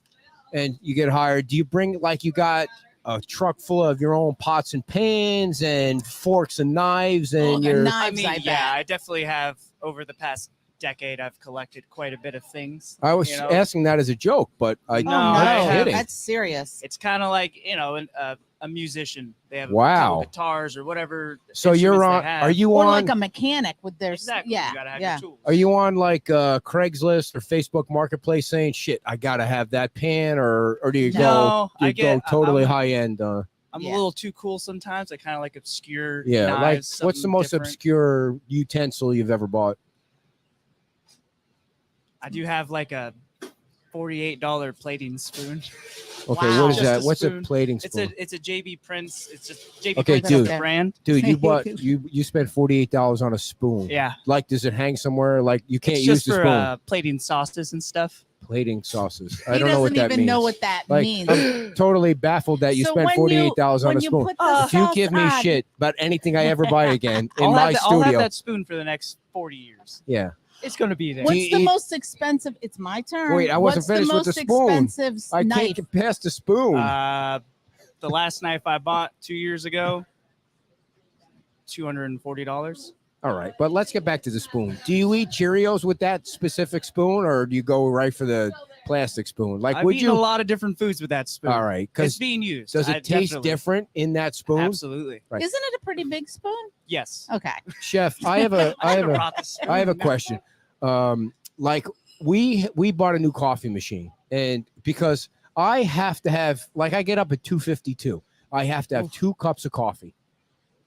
and you get hired, do you bring you got a truck full of your own pots and pans and forks and knives and and your knives. I bet. I definitely have over the past decade. I've collected quite a bit of things. I was asking that as a joke, but I No, Oh, I I'm have- kidding. That's serious. It's kind of like a musician. They have Wow. a couple guitars or whatever. So you're instruments on they have. are you Or on like a mechanic with their Exactly. yeah, You gotta have yeah. your tools. are you on Craigslist or Facebook Marketplace saying shit, I gotta have that pan, or do you No, go I you get go totally I'm- high end? I'm Yeah. a little too cool sometimes. I kind of like obscure Yeah, knives. what's the something most different. obscure utensil you've ever bought? I do have like a $48 plating spoon. Okay, Wow. what is Just that? a What's a spoon. plating It's spoon? a JB Prince. It's a JB Okay, Prince is dude. the brand. Dude, you bought you spent $48 on a spoon. Yeah, Does it hang somewhere? You can't it's use just the for spoon. plating sauces and stuff. Plating sauces. I He don't know what doesn't that even means. know what that Like, means. I'm totally baffled that you So spent when you- $48 on when a you spoon. put the If you sauce give me on- shit about anything I ever buy again in I'll my have studio, that spoon for the next 40 years. yeah. It's gonna be there. Do What's you the eat- most expensive? It's my turn. Wait, I wasn't What's finished with most the spoon. expensive I knife? can't get past the spoon. The last knife I bought 2 years ago, $240. All right, but let's get back to the spoon. Do you eat Cheerios with that specific spoon, or do you go right for the plastic spoon? I've Would eaten you? a lot of different foods with that spoon. All right, It's because being used. does I it taste definitely- different in that spoon? Absolutely. Right. Isn't it a pretty big spoon? Yes. Okay. Chef, I have a Brought the spoon. question. we bought a new coffee machine, and because I have to have, like, I get up at 2:52. I have to have 2 cups of coffee,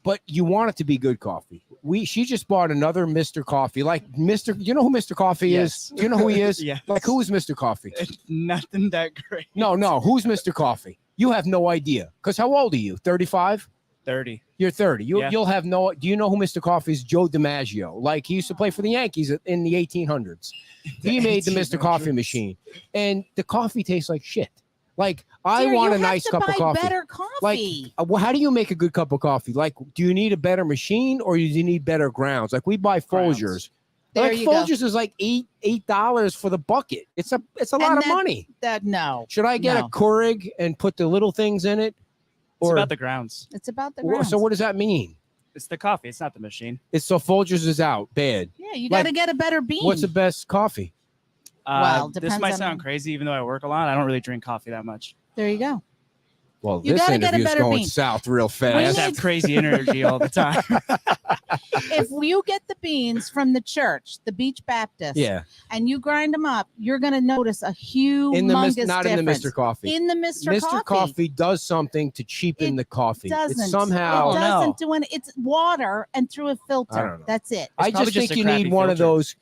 but you want it to be good coffee. She just bought another Mr. Coffee, like Mr. You know who Mr. Coffee is? Do you know who he is? Yes. Like, who is Mr. Coffee? It's nothing that great. No. Who's Mr. Coffee? You have no idea. Because how old are you? 35? 30. You're 30. Yeah. You'll have no. Do you know who Mr. Coffee is? Joe DiMaggio. Like, he used to play for the Yankees in the 1800s. He made the Mr. Coffee machine, and the coffee tastes like shit. Like, I want a nice cup of coffee. Better coffee. Like, how do you make a good cup of coffee? Like, do you need a better machine or do you need better grounds? Like, we buy Folgers. There like, you Folgers is like $8 for the bucket. It's a lot of money. No. Should I get a Keurig and put the little things in it? It's about the grounds. It's about the grounds. So what does that mean? It's the coffee. It's not the machine. It's so Folgers is out. Bad. Yeah, you got to get a better bean. What's the best coffee? Well, this might sound crazy, even though I work a lot. I don't really drink coffee that much. There you go. Well, You this gotta get a interview's better going bean. south real I fast. just have crazy energy all the time. If you get the beans from the church, the Beach Baptist, Yeah. and you grind them up, you're going to notice a humongous Not difference. in the Mr. Coffee. In the Mr. Coffee does something to cheapen It the coffee. doesn't. It somehow. It doesn't do any. It's water and through a I filter. don't know. That's it. I probably just just think a you need crappy one of filter. those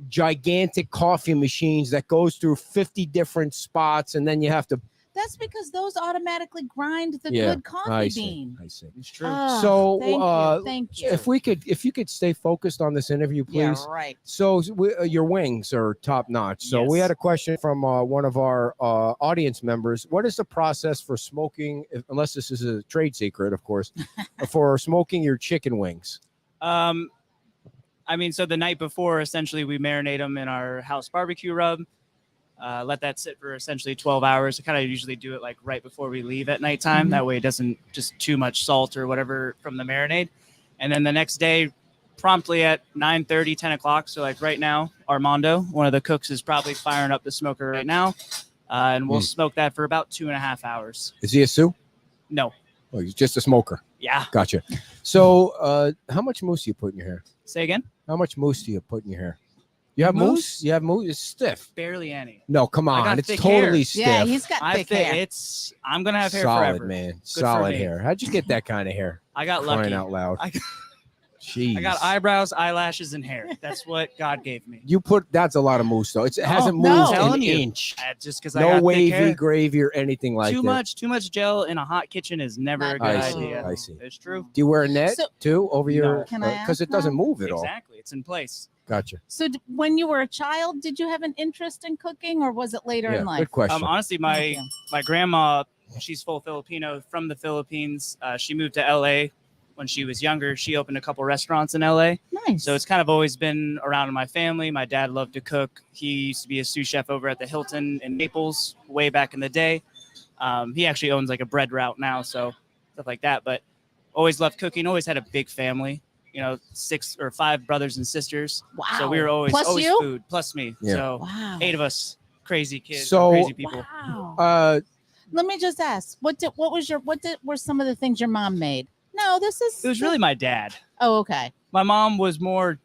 gigantic coffee machines that goes through 50 different spots, and then you have to. That's because those automatically grind the Yeah, good coffee I see. bean. I see. It's true. Oh, So, thank you. If you could stay focused on this interview, please. Yeah, right. So your wings are top notch. So we Yes. had a question from one of our audience members. What is the process for smoking, unless this is a trade secret, of course, for smoking your chicken wings? I mean, so the night before, essentially, we marinate them in our house barbecue rub. Let that sit for essentially 12 hours. I kind of usually do it like right before we leave at nighttime. Mhm. That way it doesn't just too much salt or whatever from the marinade. And then the next day, promptly at 9:30, 10 o'clock. So like right now, Armando, one of the cooks, is probably firing up the smoker right now. And we'll smoke that for about 2.5 hours. Is he a Sioux? No. Oh, he's just a smoker. Yeah. Gotcha. So how much mousse do you put in your hair? Say again? How much mousse do you put in your hair? You have mousse? You have mousse? It's stiff. Barely any. No, come I on. got It's thick totally hair. stiff. Yeah, he's got thick hair. I'm going to have hair Solid, forever. man. for Solid me. hair. How'd you get that kind of hair? I got Crying lucky. out loud. I Jeez. got eyebrows, eyelashes, and hair. That's what God gave me. That's a lot of mousse though. It hasn't no. moved I'm an telling you. inch. Just because I No got thick wavy hair. gravy or anything like too that. much gel in a hot kitchen is never a good I see. idea. I see. It's true. Do you wear a net So- too over your? No. Can I Because ask it doesn't now? move at all. Exactly. It's in place. Gotcha. So when you were a child, did you have an interest in cooking, or was it later Yeah, in life? good question. Honestly, Thank my grandma, she's full Filipino from the Philippines. She moved to LA when she was younger. She opened a couple restaurants in LA. Nice. So it's kind of always been around in my family. My dad loved to cook. He used to be a sous chef over at the Hilton in Naples way back in the day. He actually owns like a bread route now, so stuff like that. But always loved cooking. Always had a big family. 6 or 5 brothers and sisters. Wow. So we were always Plus always you? food plus me. Yeah. So Wow. 8 of us, crazy kids, So- crazy people. Wow. Let me just ask, what were some of the things your mom made? No, this is. It was really my dad. Oh, okay. My mom was more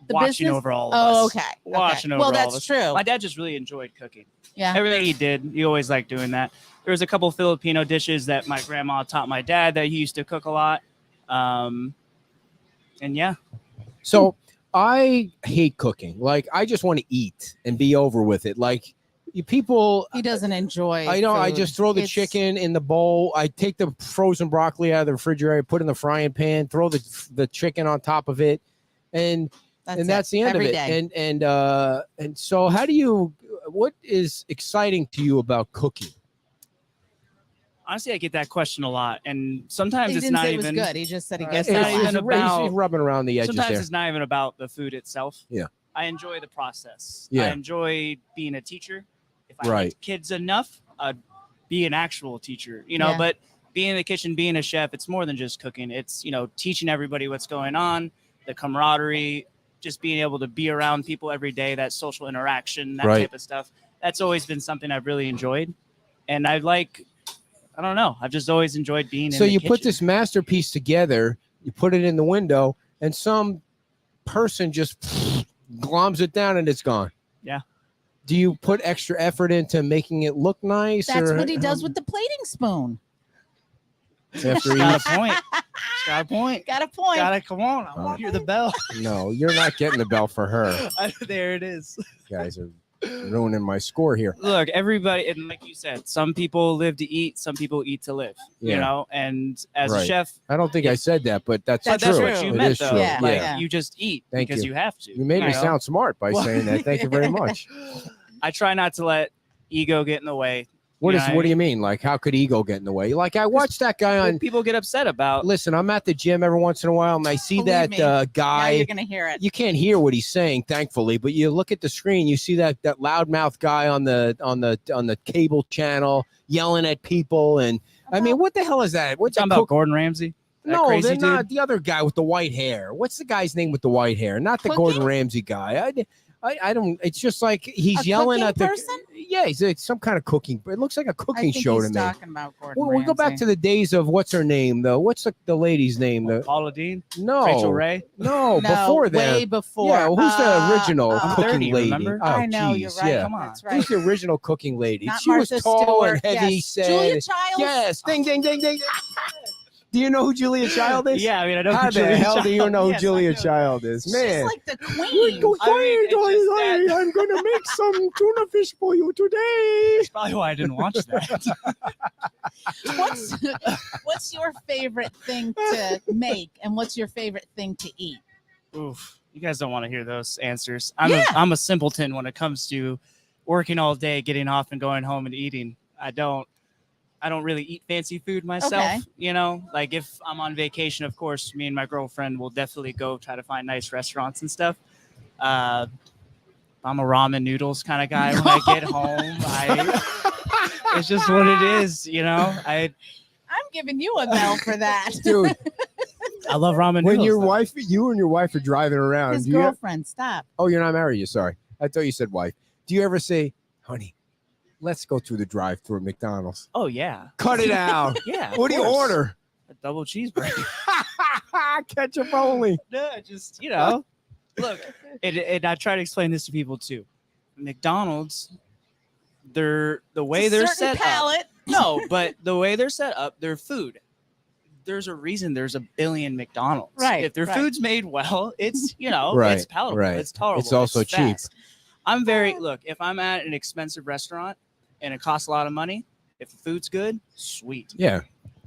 The watching business? over all of Oh, us. okay. Watching okay. over Well, all that's of us. true. My dad just really enjoyed cooking. Yeah. Everything he did, he always liked doing that. There was a couple Filipino dishes that my grandma taught my dad that he used to cook a lot. And yeah. So I hate cooking. Like, I just want to eat and be over with it. Like, people. He doesn't enjoy. I know. I food. just throw the It's- chicken in the bowl. I take the frozen broccoli out of the refrigerator, put it in the frying pan, throw the chicken on top of it, and that's the end Every of it. day. And so, how do you? What is exciting to you about cooking? Honestly, I get that question a lot. And sometimes He it's didn't not say it even was good. He just said he It's gets not it. even about- he's rubbing around the edges sometimes there. it's not even about the food itself. Yeah. I enjoy the process. Yeah. I enjoy being a teacher. If I Right. liked kids enough, I'd be an actual teacher, Yeah. But being in the kitchen, being a chef, it's more than just cooking. It's, teaching everybody what's going on, the camaraderie, just being able to be around people every day, that social interaction, that Right. type of stuff. That's always been something I've really enjoyed. And I don't know. I've just always enjoyed being in So the you put kitchen. this masterpiece together, you put it in the window, and some person just gloms it down and it's gone. Yeah. Do you put extra effort into making it look nice? That's or, what he does with the plating spoon. After he Got a point. Got a point. Got a point. Got to come on. I want to hear the bell. No, you're not getting the bell for her. There it is. You guys are ruining my score here. Look, everybody, and like you said, some people live to eat, some people eat to live. Yeah. You know, and as a Right. chef, I don't think I said that, but that's That's true. what you It meant, is though. true. Yeah, Like yeah. you just eat Thank because you. you have to. You made me know? sound smart by Well, saying that. Thank you very much. I try not to let ego get in the way. What You is? know, What do you mean? Like, how could ego get in the way? Like, I watched that guy on. People get upset about. Listen, I'm at the gym every once in a while, and I see Believe that me. Now guy. you're gonna hear it. You can't hear what he's saying, thankfully, but you look at the screen, you see that loudmouth guy on the cable channel yelling at people, and I mean, what the hell is that? What's Talking that? about Gordon Ramsay? That No, crazy they're dude? not. The other guy with the white hair. What's the guy's name with the white hair? Not the Cooking? Gordon Ramsay guy. I don't. It's just like he's A yelling cooking at the. person? Yeah, he's some kind of cooking. It looks like a I cooking think show he's to me. talking about Gordon We go back Ramsay. to the days of what's her name though? What's the lady's name? The Paula Dean? no, Rachel Ray? No, No, before that. way before. Yeah, who's the original I'm cooking 30, lady? remember? Oh, I know, geez, you're right. Yeah. Come on. That's right. Who's the original cooking lady? Not She was Martha tall Stewart. and heavy. Yes. Said, Julia Childs. yes. Ding, ding, ding, ding. Do you know who Julia Child is? Yeah, I mean, I know How who the Julia hell do you Child- know who Yes, I Julia know. Child is? Man. She's like the queen. Go I mean, it's quiet, just that- I'm gonna make some tuna fish for you today. That's probably why I didn't watch that. What's your favorite thing to make, and what's your favorite thing to eat? Oof. You guys don't want to hear those answers. Yeah. I'm a simpleton when it comes to working all day, getting off and going home and eating. I don't really eat fancy food myself. Okay. You know, like if I'm on vacation, of course, me and my girlfriend will definitely go try to find nice restaurants and stuff. I'm a ramen noodles kind of guy when I get home. It's just what it is, you know. I'm giving you a bell for that. Dude, I love ramen when noodles. you and your wife are driving around, His do you girlfriend, stop. oh, you're not married, you sorry. I thought you said wife. Do you ever say, honey, let's go through the drive-through at McDonald's? Oh yeah, Cut it out. yeah. What do you of course. order? A double cheeseburger. Ketchup only. No, just look. And I try to explain this to people too. McDonald's, the way It's a they're certain set palate. up. No, but the way they're set up, their food. There's a reason there's a billion McDonald's. Right, If their right. food's made well, it's Right, it's palatable. right. It's tolerable. It's also cheap. fast. Look, if I'm at an expensive restaurant and it costs a lot of money, if the food's good, sweet. Yeah.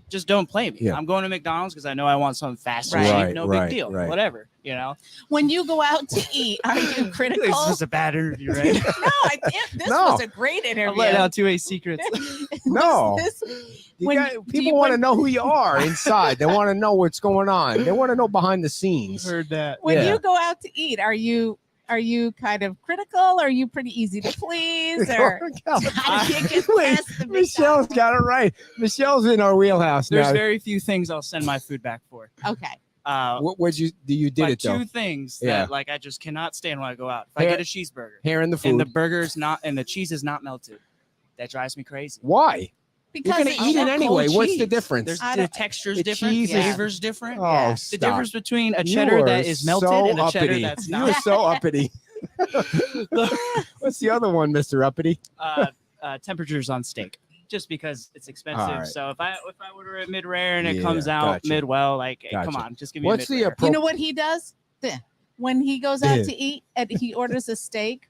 Just don't play me. Yeah. I'm going to McDonald's because I know I want something fast and Right. cheap. No Right, big deal. right. Whatever, you know. When you go out to eat, are you critical? This was a bad interview, right? This No. was a great interview. I'm letting out 2A secrets. No. When- do People you- want to when- know who you are inside. They want to know what's going on. They want to know behind the scenes. Heard that. When Yeah. you go out to eat, are you kind of critical? Are you pretty easy to please? Or how do you get Wait, past the Michelle's got it right. Michelle's in our wheelhouse There's now. very few things I'll send my food back for. Okay. What you did But it though? two things Yeah. that like I just cannot stand when I go out. If I Hair- get a cheeseburger Hair in the food. and the burger's not and the cheese is not melted, that drives me crazy. Why? Because You're gonna it's eat it so anyway. Cold What's the cheese. difference? There's I the don't- texture's the different, cheese is- flavor's different. Oh, Yeah. The stop. difference between a You cheddar are that is melted so and a cheddar uppity. that's You're not. so uppity. What's the other one, Mr. Uppity? Temperatures on steak, just because it's expensive. All right. So if I order it mid rare and it Yeah, comes out gotcha. mid well, like hey, come Gotcha. on, just give me What's a the mid-rare. You know what he does? When he goes out Yeah. to eat and he orders a steak,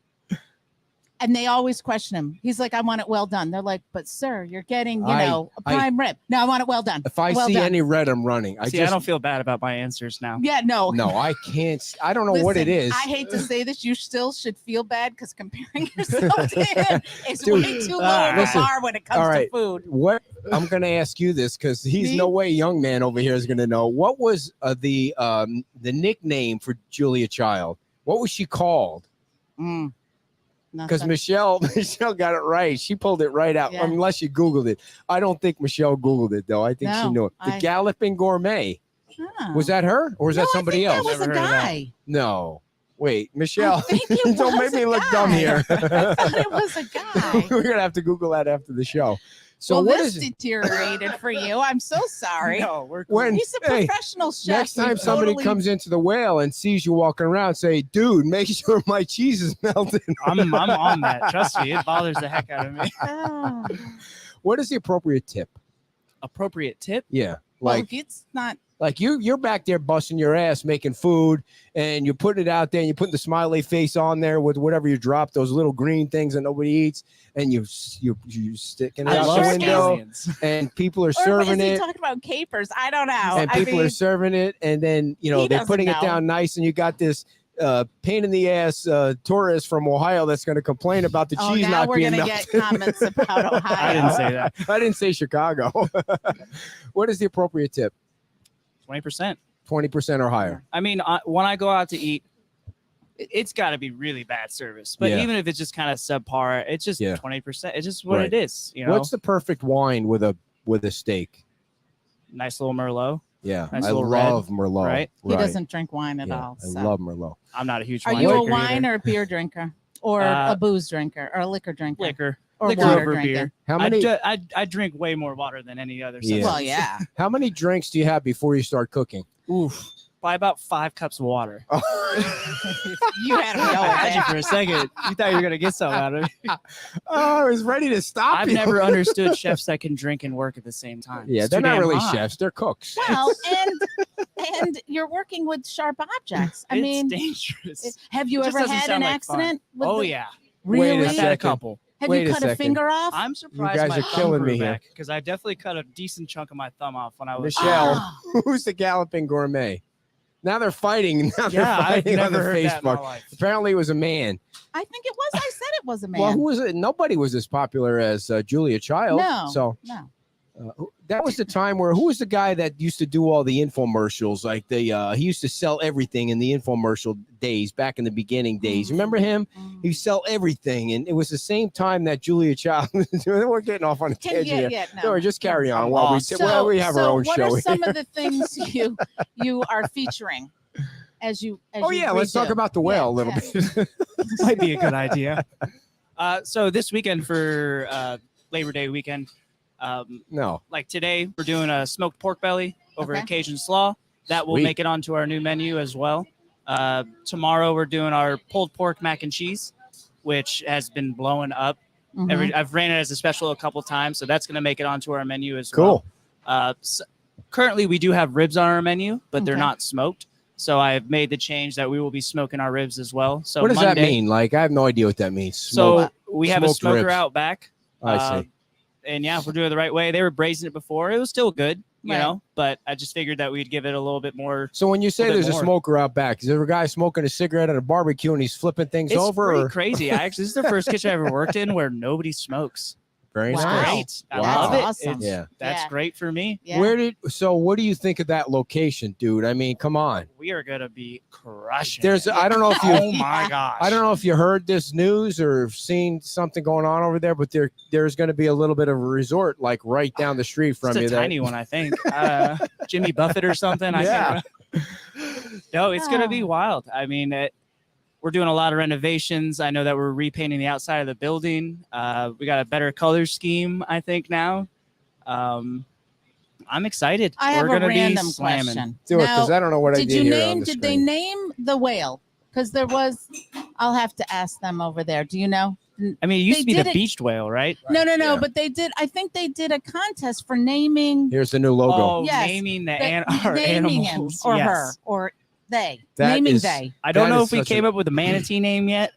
and they always question him. He's like, I want it well done. They're like, but sir, you're getting, a prime rib. No, I want it well done. If I well see done. any red, I'm running. I don't feel bad about my answers now. Yeah, no. No, I can't. I don't know what it Listen, is. I hate to say this, you still should feel bad because comparing yourself to him is Dude, way too low of a listen, bar when it comes all to right. food. What I'm going to ask you this because he's Me? no way young man over here is going to know. What was the nickname for Julia Child? What was she called? Because Nothing. Michelle got it right. She pulled it right out. Yeah. Unless you Googled it. I don't think Michelle Googled it though. I think she No, knew it. The I- Galloping Gourmet. Huh. Was that her or was No, that somebody I else? think that was a Never heard of that. guy. No. Wait, Michelle. think it Don't was make me a look dumb guy. here. I thought it was a guy. We're gonna have to Google that after the show. So well, what this is it? deteriorated for you. I'm so sorry. No, we're cool. When He's a hey, professional chef. next time He's somebody totally- comes into the Whale and sees you walking around, say, "Dude, make sure my cheese is melted." I'm on that. Trust me, it bothers the heck out of me. Oh. What is the appropriate tip? Appropriate tip? Yeah, Well, like if it's not. Like you're back there busting your ass making food, and you're putting it out there, and you're putting the smiley face on there with whatever you drop, those little green things that nobody eats, and you sticking it I out love the window, scallions. and people are Or serving is he it, talking about capers? I don't know. and people are serving it, and then He they're doesn't putting it know. down nice, and you got this pain in the ass tourist from Ohio that's going to complain about the cheese now not we're being gonna melted. get comments about Ohio. I didn't say that. I didn't say Chicago. What is the appropriate tip? 20%. 20% or higher. I mean, when I go out to eat, it's got to be really bad service. But Yeah. even if it's just kind of subpar, it's just Yeah. 20%. It's just what Right. it is. You know, What's the perfect wine with a steak? nice little Merlot. Yeah, Nice I little red, love Merlot. right? He doesn't drink wine at Yeah, all. I So. love Merlot. I'm not a huge Are wine you a drinker wine either. or a beer drinker, or Uh, a booze drinker, or a liquor drinker, liquor? or Liquor water over drinker? beer. How many I drink way more water than any other. Yeah. Well, yeah. how many drinks do you have before you start cooking? Oof. By about 5 cups of water. You had him I going. had you for a second. You thought you were gonna get something out of me. Oh, I was ready to stop I've you. never understood chefs that can drink and work at the same time. Yeah, It's they're too not damn really hot. chefs. They're cooks. Well, and you're working with sharp objects. I It's mean, dangerous. have you It just ever doesn't had sound an like fun. accident? with Oh the- yeah, Really? Wait a I've had a second. couple. Have Wait you a cut a second. finger off? I'm surprised guys my are thumb killing grew me here. back because I definitely cut a decent chunk of my thumb off when I was. Michelle, Oh. who's the galloping gourmet? Now they're fighting. Now they're Yeah, I've fighting on never the heard that in my Facebook. life. Apparently, it was a man. I think it was. I said it was a man. Well, who was it? Nobody was as popular as Julia Child. No. So No. that was the time where who was the guy that used to do all the infomercials? Like he used to sell everything in the infomercial days back in the beginning days. Remember him? He used to sell everything, and it was the same time that Julia Child. We're getting off on a tangent here. Yeah, No, just carry on I'm while lost. we have our own what show. are some here. of the things you are featuring as you? Oh yeah, let's talk about the Whale a little bit. Might be a good idea. So this weekend for Labor Day weekend, No, like today, we're doing a smoked pork belly over Okay. at Cajun Slaw. That will Sweet. make it onto our new menu as well. Tomorrow, we're doing our pulled pork mac and cheese, which has been blowing up. Mhm. I've ran it as a special a couple times, so that's going to make it onto our menu as cool. well. Currently, we do have ribs on our menu, but they're Okay. not smoked. So I've made the change that we will be smoking our ribs as well. So What does that Monday- mean? Like, I have no idea what that means. So Smoke. we have a smoked smoker ribs. out back. I see. And yeah, if we're doing it the right way, they were braising it before. It was still good, you Right. know, but I just figured that we'd give it a little bit more. So when you say bit there's a more. smoker out back, is there a guy smoking a cigarette at a barbecue and he's flipping things It's over? pretty Or? crazy. This is the first kitchen I ever worked in where nobody smokes. Very Wow. nice. Great. I Wow. love it. That's awesome. It's- Yeah. That's Yeah. great for me. Yeah. What do you think of that location, dude? I mean, come on. We are going to be crushing. There's it. I don't know if Oh you my gosh. I don't know if you heard this news or seen something going on over there, but there's going to be a little bit of a resort like right down the street from It's you. a tiny one, I think. Jimmy Buffett or something. Yeah. No, it's going to be wild. I mean, we're doing a lot of renovations. I know that we're repainting the outside of the building. We got a better color scheme, I think, now. I'm excited. I have we're a gonna be random slamming. question. Do it because Now, I don't know what I did did you here name? on the Did they screen. name the whale? Because there was. I'll have to ask them over there. Do you know? I mean, it used They to be the did it- beached whale, right? No. Yeah. But they did. I think they did a contest for naming. Here's the new logo. Oh, Yes, naming the the- our naming animals. him or Yes. her or they. That naming is- they. I don't That know is if we such came a- up with a manatee name yet.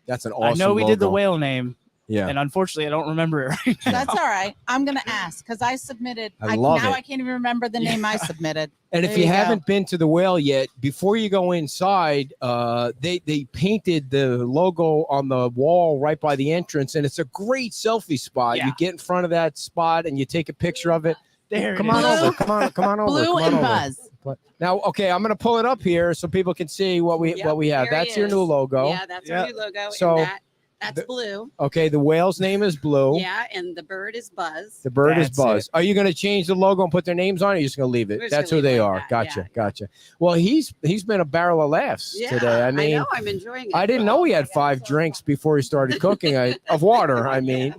That's an awesome I know we did the logo. whale name, Yeah. and unfortunately, I don't remember it right now. That's all right. I'm gonna ask because I submitted. I love now it. I can't even remember the name I submitted. And if There you you go. haven't been to the Whale yet, before you go inside, they painted the logo on the wall right by the entrance, and it's a great selfie spot. Yeah. You get in front of that spot and you take a picture of it. There it Come on is. over. Come on over. Blue come on and over. Buzz. Now, okay, I'm gonna pull it up here so people can see what we have. There he That's your new is. logo. Yeah, that's Yeah. our new logo. So, and that That's Blue. Okay, the whale's name is Blue. Yeah, and the bird is Buzz. The bird is That's Buzz. Are you going to change the logo and put their names on it? Or are you just going to leave it? We're just That's gonna who leave it they like are. that, Gotcha. yeah. Gotcha. Well, he's been a barrel of laughs Yeah, today. I mean, know. I'm enjoying it. I didn't know he had 5 drinks before he started cooking of water. I mean,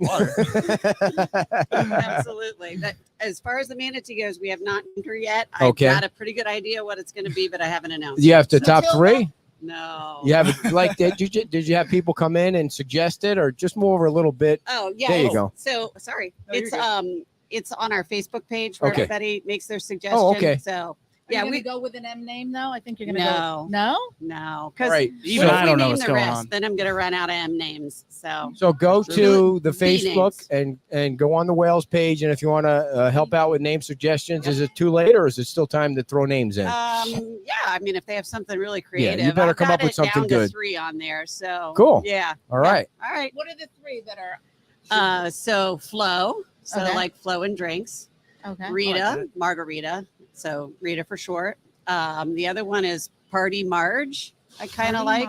Absolutely. As far as the manatee goes, we have not named her yet. Okay. I've got a pretty good idea what it's going to be, but I haven't announced. you it. have the top 3. No. You have like did you have people come in and suggest it, or just move over a little bit? Oh yeah. There you go. So sorry. No, you're It's on our Facebook page where Okay. everybody makes their suggestions. Oh, okay. So Yeah, yeah, we we go with an M name though. I think you're gonna No. go. No. no because Right. Even So- I don't know what's going on. Then I'm gonna run out of M names. So So go to the B Facebook and go on the Whales page, and if you want to help out with name suggestions, is it too late or is it still time to throw names in? yeah, I mean if they have something really creative, you better I've come got up with it something down good. To 3 on there. So Cool. Yeah. All right. All right. What are the 3 that are? So Flo, so Okay. like Flo and drinks. Okay. Rita, Margarita, so Rita for short. The other one is Party Marge. I kind of like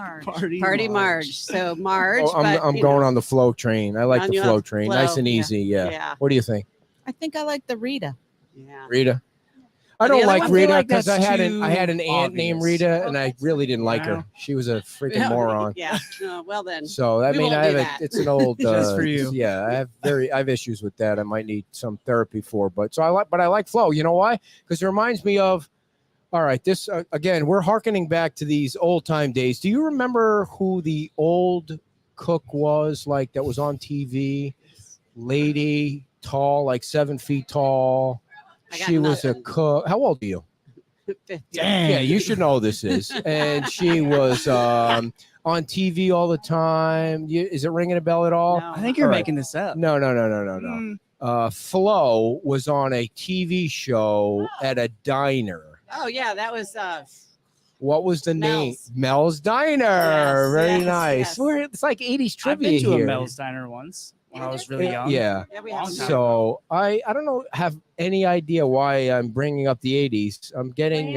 Party Marge. So Marge. Oh, I'm going on the flow train. I like On the your flow train. Nice flow, and yeah. easy. Yeah. Yeah. What do you think, I think I like the Rita. Yeah. Rita? I The don't other like one, I Rita feel like because I that's had too an aunt named obvious. Rita, and I really didn't like her. Wow. She was a freaking moron. Yeah. Well then. So I We mean, won't I have do that. it's an old. Just for you. Yeah, I have issues with that. I might need some therapy for, but I like flow. You know why? Because it reminds me of. All right, this again. We're hearkening back to these old time days. Do you remember who the old cook was? Like that was on TV, lady, tall, like 7 feet tall. I got She was a nothing. cook. How old are you? 50. Dang. Yeah, you should know who this is. And she was on TV all the time. Is it ringing a bell at all? No. I think you're All right. making this up. No. Mm, Flo was on a TV show at a diner. Oh yeah, that was What was the name? Mel's. Mel's Diner. Yes, Very yes, nice. yes. It's like 80s I've trivia been to here. a Mel's Diner once when I was really young. Yeah. we Long have time. So I don't know, have any idea why I'm bringing up the 80s. I'm getting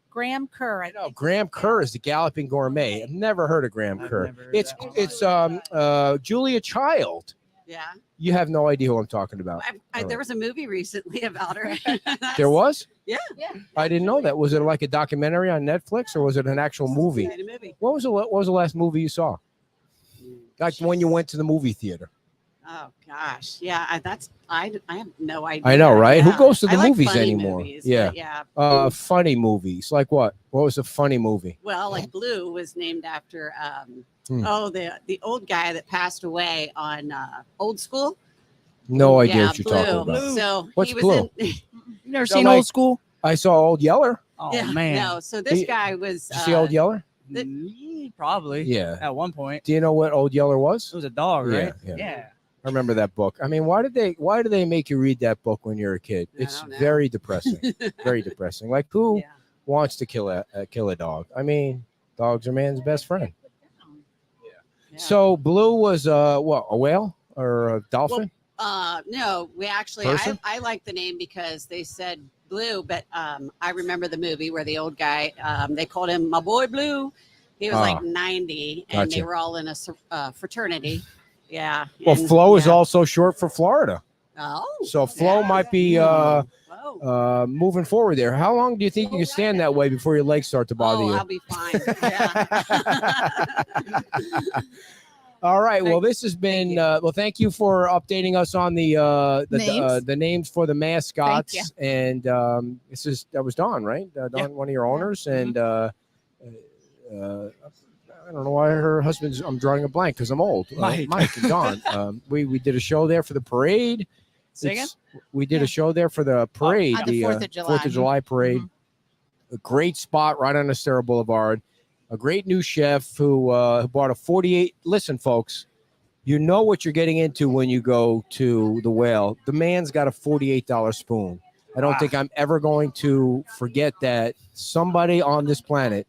Graham Kerr. I no, think. Graham Kerr is the Galloping Gourmet. I've never heard of Graham I've Kerr. never heard It's that Julia Child. Yeah. You have no idea who I'm talking about. There was a movie recently about her. There was? Yeah. I didn't know that. Was it like a documentary on Netflix or was it an actual movie? Made a movie. What was the last movie you saw? Like when you went to the movie theater. Oh gosh, yeah. I have no idea. I know, right? Who Yeah. goes to the I like movies funny anymore? movies, Yeah. but yeah. Funny movies. Like what? What was a funny movie? Well, like Blue was named after Hmm. the old guy that passed away on Old School. No idea Yeah, what you're Blue. talking about. So What's he was Blue? in. You never So, seen like- Old School? I saw Old Yeller. Oh yeah, man. no. So this He- guy was. Did you see Old Yeller? Probably. Yeah. At one point, Do you know what Old Yeller was? it was a dog, Yeah, right? yeah. I remember that book. I mean, why do they make you read that book when you're a kid? I It's don't know. very depressing. Very depressing. Like who Yeah. wants to kill a dog? I mean, dogs are man's best friend. Yeah. So Blue was what, a whale or a dolphin? No, we actually Person? I like the name because they said Blue, but I remember the movie where the old guy they called him my boy Blue. He was Ah, like 90, and they gotcha. were all in a fraternity. Yeah. Well, and- Flo is yeah. also short for Florida. Oh. So Flo yeah. might be Whoa. moving forward there. How long do you think you can stand that way before your legs start to bother Oh, you? I'll be fine. Yeah. All right. Well, Thank- this has been. you. Well, thank you for updating us on Names. the names for the mascots. you. And that was Dawn, right? Dawn, Yeah. one of your owners, and I don't know why her husband's. I'm drawing a blank because I'm old. Mike. And Dawn. We did a show there for the parade. Say again? We did a show there for the parade, On the 4th of July. 4th of July parade. A great spot right on Estero Boulevard. A great new chef who bought a 48. Listen, folks, you know what you're getting into when you go to the Whale. The man's got a $48 spoon. I don't Wow. think I'm ever going to forget that somebody on this planet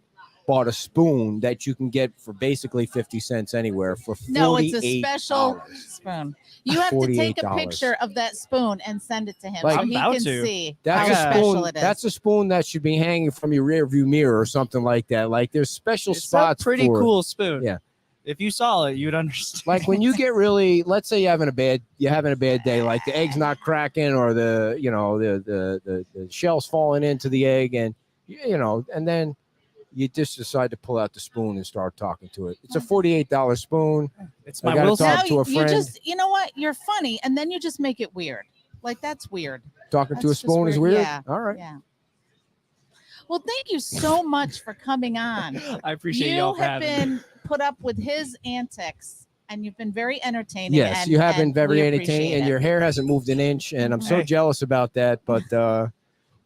bought a spoon that you can get for basically 50 cents anywhere for $48. No, it's a special spoon. You have to take a $48. picture of that spoon and send it to him Like- so I'm he about can to. see That's how a special spoon. it is. That's a spoon that should be hanging from your rear view mirror or something like that. Like there's special It's a spots. pretty for- cool spoon. Yeah. If you saw it, you'd understand. Like when you get really, let's say you're having a bad day, like the egg's not cracking or the shell's falling into the egg, and and then you just decide to pull out the spoon and start talking to it. It's a $48 spoon. It's my I gotta Wilson. talk to a friend. You know what? You're funny, and then you just make it weird. Like that's weird. Talking to a That's just spoon is weird. Yeah. All right. Yeah. Well, thank you so much for coming on. I appreciate You y'all for have having me. been put up with his antics, and you've been very entertaining. Yes, you have been and very we entertaining, appreciate and it. your hair hasn't moved an inch, and I'm so Hey. jealous about that. But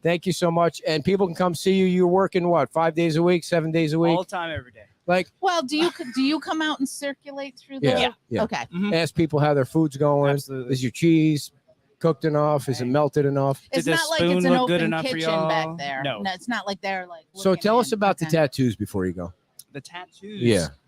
thank you so much, and people can come see you. You're working what, 5 days a week, 7 days a week? All the time, every day. Like, Well, do you come out and circulate through the? Yeah, yeah. Okay. Mhm. ask people how their food's going. Absolutely. Is your cheese cooked enough? Is it melted enough? It's Did the not like it's spoon an look good open enough for kitchen y'all? back there. No. It's not like they're like. So looking tell us in. about the Okay. tattoos before you go. The tattoos.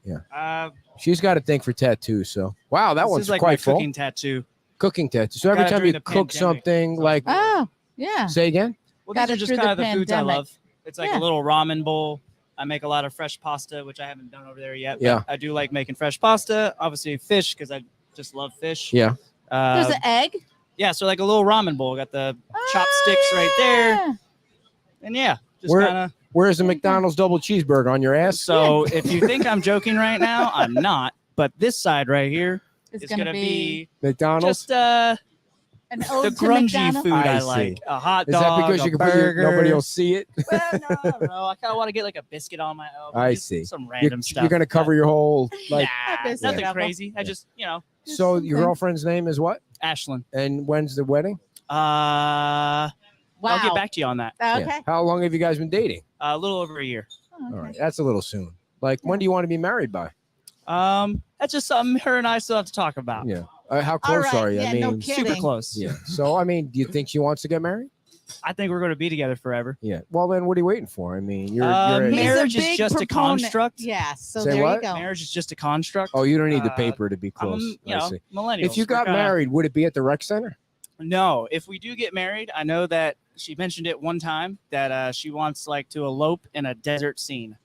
Yeah. She's got a thing for tattoos. So wow, that This one's is like quite my full. cooking tattoo. Cooking tattoos. So every Got it time during you the cook pandemic, something, so- like Oh yeah. say again. Well, Got these are it just through kind of the the foods I pandemic. love. It's like Yeah. a little ramen bowl. I make a lot of fresh pasta, which I haven't done over there yet. but Yeah. I do like making fresh pasta. Obviously, fish because I just love fish. Yeah. There's an egg. Yeah, so like a little ramen bowl. Got the chopsticks right there, Yeah. and yeah, just Where- kind of. Where's the McDonald's double cheeseburger on your ass? So if you think I'm joking right now, I'm not. But this side right here It's is gonna be McDonald's. just an the ode to grungy McDonald's. food I I see. like. A hot Is that dog, because a you can put burger. nobody will see it? Well, no, I don't know. I kind of want to get like a biscuit on my elbow. I just see. Some You're, random stuff. you're gonna cover your whole like. Nah, biscuit nothing elbow. crazy. I just, So your Okay. girlfriend's name is what? Ashlyn. And when's the wedding? Wow. I'll get back to you on that. Okay. Yeah. How long have you guys been dating? A little over a year. Oh, okay. All right, that's a little soon. Like, when do you want to be married by? That's just something her and I still have to talk about. Yeah. How close right, are you? yeah, I no mean, kidding. Super close. yeah. So, I mean, do you think she wants to get married? I think we're going to be together forever. Yeah. Well, then what are you waiting for? I mean, you're. He's He's Marriage a is big just a proponent. construct. Yes. So Say there what? you go. Marriage is just a construct. Oh, you don't need the Uh, paper to be I'm, close. I see. millennials. If you We're got kinda- married, would it be at the rec center? No, if we do get married, I know that she mentioned it one time that she wants like to elope in a desert scene.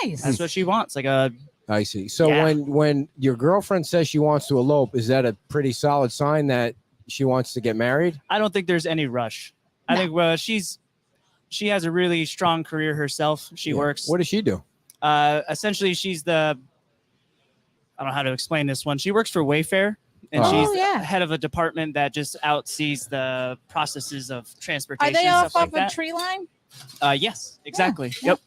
Nice. That's what she wants, like a I see. So Yeah. when your girlfriend says she wants to elope, is that a pretty solid sign that she wants to get married? I don't think there's any rush. I No. think she has a really strong career herself. She Yeah. works. What does she do? Essentially, she's I don't know how to explain this one. She works for Wayfair, and Oh. she's Oh, yeah. head of a department that just outsees the processes of Are transportation. they and off stuff like of that. a tree line? Yes, exactly. yeah. Yep.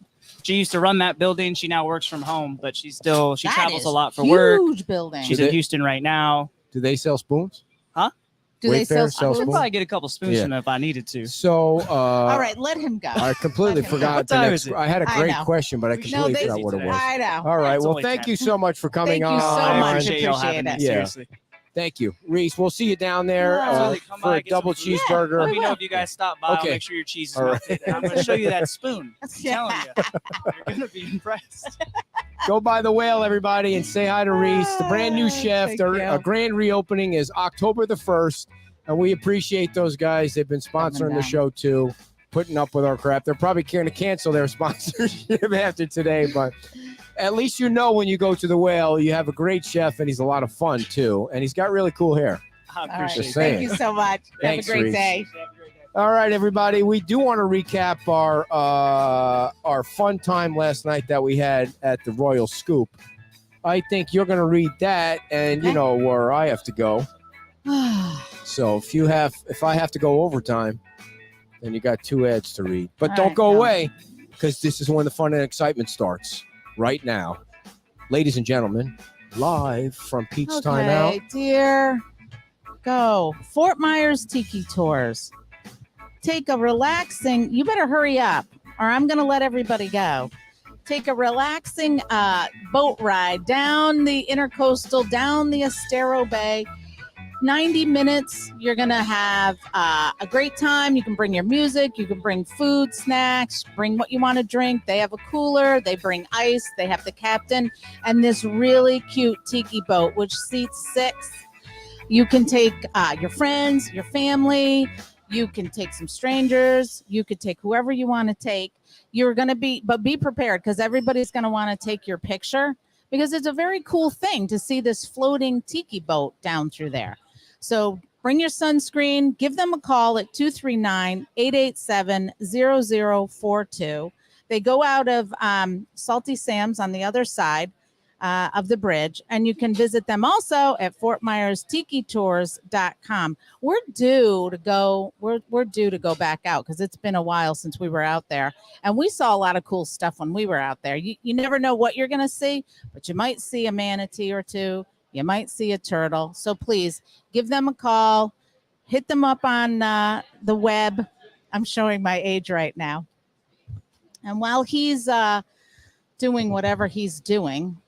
She used to run that building. She now works from home, but she That travels is a lot for work. Huge building. She's Do in they- Houston right now. Do they sell spoons? Do they Wayfair sell sells I would spoons? probably get a couple spoons Yeah. from them if I needed to. So, All right, let him go. I completely Let him forgot What the time next. is it? I had a I great know. question, but I No, completely they- forgot what it was. I know. All right. It's Well, only thank 10. you so much for coming Thank you so on. I much. appreciate y'all Appreciate having it. me. Yeah. Seriously. Thank you, Reese. We'll see you down there Yeah. Absolutely. Come for by, a get some double food. cheeseburger. Let me know will. if you guys stop by. Okay. I'll make sure your cheese is All right. melted. And I'm going to show you that spoon. I'm Yeah. telling you. You're going to be impressed. Go by the Whale, everybody, and say hi to Reese, the brand new chef. Thank Their you. grand reopening is October the 1st, and we appreciate those guys. They've been sponsoring the down. show too, putting up with our crap. They're probably going to cancel their sponsorship after today, but at least you know when you go to the Whale, you have a great chef, and he's a lot of fun too, and he's got really cool hair. I All right. appreciate Just it. saying. Thank you so much. Thanks, Have a great Reese. day. All right, everybody. We do want to recap our fun time last night that we had at the Royal Scoop. I think you're going to read that, and you Okay. know where I have to go. So if I have to go overtime, then you got 2 ads to read. But All don't right, go go. away, because this is when the fun and excitement starts. Right now, ladies and gentlemen, live from Pete's Timeout. Okay, dear. Go. Fort Myers Tiki Tours. Take a relaxing, you better hurry up or I'm going to let everybody go. Take a relaxing boat ride down the Intercoastal, down the Estero Bay. 90 minutes. You're going to have a great time. You can bring your music. You can bring food, snacks, bring what you want to drink. They have a cooler. They bring ice. They have the captain and this really cute tiki boat, which seats 6. You can take your friends, your family. You can take some strangers. You could take whoever you want to take. You're going to be prepared because everybody's going to want to take your picture. because it's a very cool thing to see this floating tiki boat down through there. So bring your sunscreen, give them a call at 239-887-0042. They go out of Salty Sam's on the other side of the bridge, and you can visit them also at FortMyersTikiTours.com. We're due to go back out because it's been a while since we were out there, and we saw a lot of cool stuff when we were out there. You never know what you're going to see, but you might see a manatee or two. You might see a turtle. So please give them a call, hit them up on the web. I'm showing my age right now. And while he's doing whatever he's doing,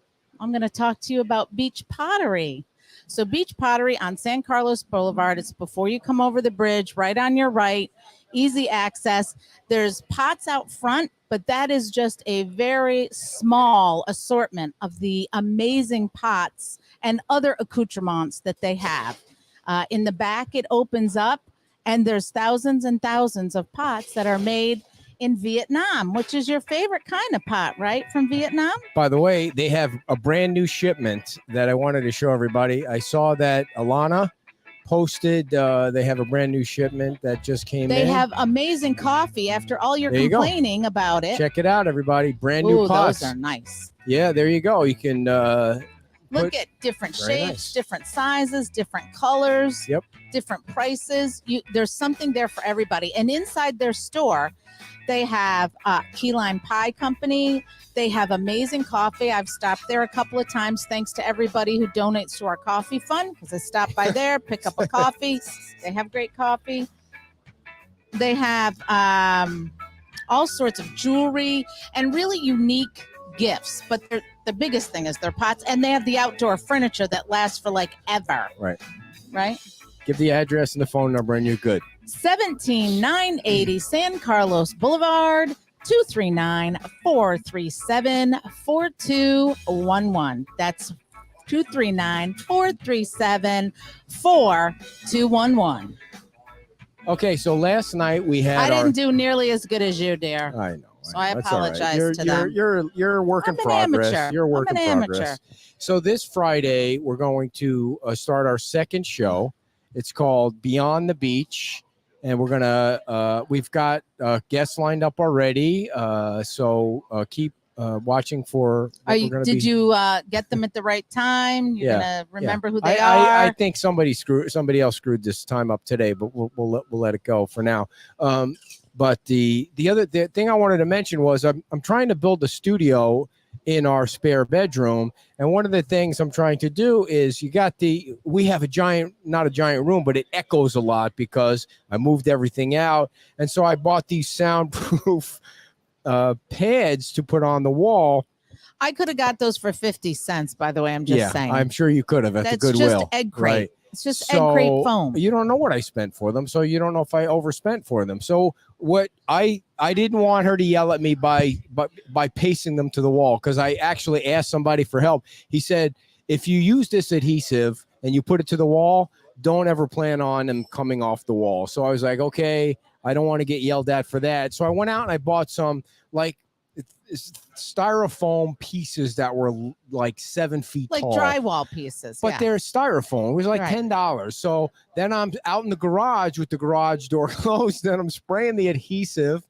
I'm going to talk to you about beach pottery. So beach pottery on San Carlos Boulevard. It's before you come over the bridge, right on your right, easy access. There's pots out front, but that is just a very small assortment of the amazing pots and other accoutrements that they have. In the back, it opens up, and there's thousands and thousands of pots that are made in Vietnam, which is your favorite kind of pot, right? From Vietnam? By the way, they have a brand new shipment that I wanted to show everybody. I saw that Alana posted. They have a brand new shipment that just came in. They have amazing coffee after all your complaining about it. Check it out, everybody. Brand new pots. Those are nice. Yeah, there you go. You can look at different shapes, different sizes, different colors, different prices. There's something there for everybody. And inside their store, they have Key Lime Pie Company. They have amazing coffee. I've stopped there a couple of times thanks to everybody who donates to our coffee fund, because I stop by there, pick up a coffee. They have great coffee. They have all sorts of jewelry and really unique gifts. But the biggest thing is their pots, and they have the outdoor furniture that lasts for like ever. Right? Give the address and the phone number and you're good. 17980 San Carlos Boulevard, 239-437-4211. That's 239-437-4211. Okay, so last night we had. I didn't do nearly as good as you, dear. I know. So I apologize to them. You're a work in progress. You're a work in progress. So this Friday we're going to start our second show. It's called Beyond the Beach. And we're gonna we've got guests lined up already. So keep watching for. Did you get them at the right time? You're gonna remember who they are. I think somebody else screwed this time up today, but we'll let it go for now. But the thing I wanted to mention was I'm trying to build a studio in our spare bedroom, and one of the things I'm trying to do is we have not a giant room, but it echoes a lot because I moved everything out, and so I bought these soundproof pads to put on the wall. I could have got those for 50 cents, by the way. I'm just saying. I'm sure you could have at the Goodwill. That's just egg crate. Right? It's just egg crate foam. You don't know what I spent for them, so you don't know if I overspent for them. So what I didn't want her to yell at me by pasting them to the wall, because I actually asked somebody for help. He said, if you use this adhesive and you put it to the wall, don't ever plan on them coming off the wall. So I was like, okay, I don't want to get yelled at for that. So I went out and I bought some styrofoam pieces that were like 7 feet tall. Like drywall pieces. But they're styrofoam. It was like $10. So then I'm out in the garage with the garage door closed. Then I'm spraying the adhesive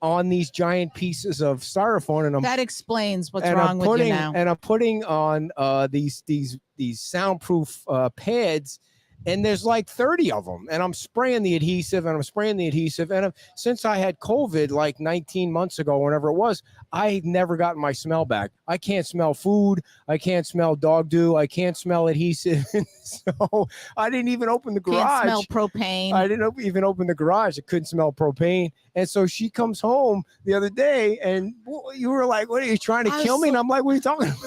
on these giant pieces of styrofoam, and that explains what's wrong with you now. And I'm putting on these soundproof pads, and there's like 30 of them, and I'm spraying the adhesive, and since I had COVID like 19 months ago, whenever it was, I never gotten my smell back. I can't smell food. I can't smell dog dew. I can't smell adhesive. So I didn't even open the garage. Can't smell propane. I didn't even open the garage. I couldn't smell propane. And so she comes home the other day, and you were like, what are you trying to kill me? And I'm like, what are you talking about?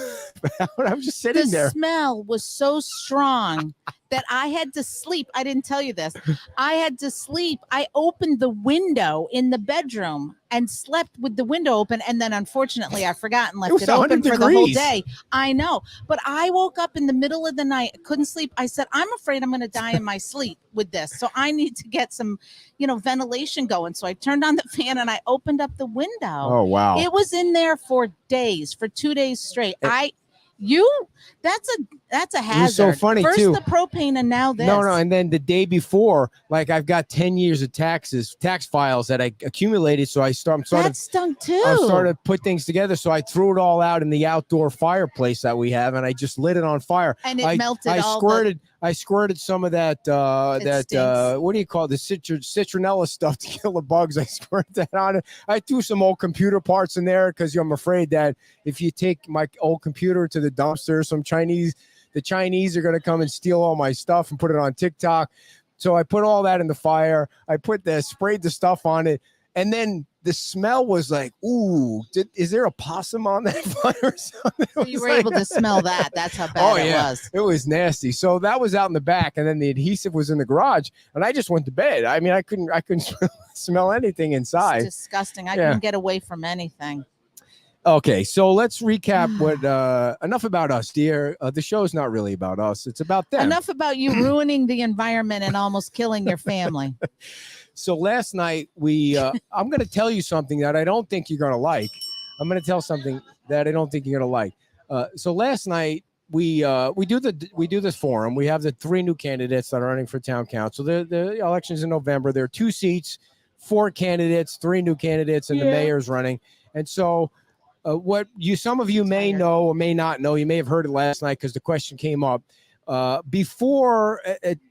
I was just sitting there. The smell was so strong that I had to sleep. I didn't tell you this. I had to sleep. I opened the window in the bedroom and slept with the window open. And then unfortunately I forgot and left it open for the whole day. I know. But I woke up in the middle of the night. I couldn't sleep. I said, I'm afraid I'm going to die in my sleep with this. So I need to get some, ventilation going. So I turned on the fan and I opened up the window. Oh, wow. It was in there for days, for 2 days straight. That's a It was hazard. so funny, First too. the propane and now this. No, and then the day before, like I've got 10 years of tax files that I accumulated. So I'm starting that stunk too. I started to put things together. So I threw it all out in the outdoor fireplace that we have, and I just lit it on fire. And it melted I squirted some of that what do you call it? The citronella stuff to kill the bugs. I squirted that on it. I threw some old computer parts in there because I'm afraid that if you take my old computer to the dumpster, the Chinese are going to come and steal all my stuff and put it on TikTok. So I put all that in the fire. I sprayed the stuff on it. And then the smell was like, ooh, is there a possum on that fire? So you were able to smell that. That's how bad it was. It was nasty. So that was out in the back. And then the adhesive was in the garage. And I just went to bed. I mean, I couldn't smell anything inside. It's disgusting. I couldn't get away from anything. Okay, so let's recap what enough about us, dear. The show's not really about us. It's about them. Enough about you ruining the environment and almost killing your family. So last night I'm going to tell you something that I don't think you're going to like. I'm going to tell something that I don't think you're going to like. So last night we do this forum. We have the 3 new candidates that are running for town council. The election's in November. There are 2 seats, 4 candidates, 3 new candidates, and the mayor's running. And so some of you may know or may not know, you may have heard it last night because the question came up before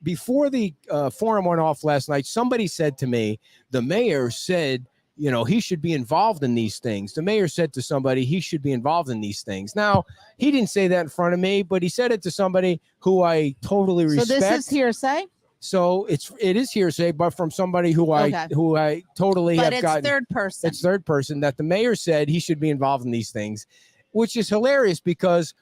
the forum went off last night. Somebody said to me, the mayor said, he should be involved in these things. The mayor said to somebody, he should be involved in these things. Now, he didn't say that in front of me, but he said it to somebody who I totally respect. So this is hearsay? So it is hearsay, but from somebody who I totally have gotten. But it's third person. It's third person that the mayor said he should be involved in these things, which is hilarious because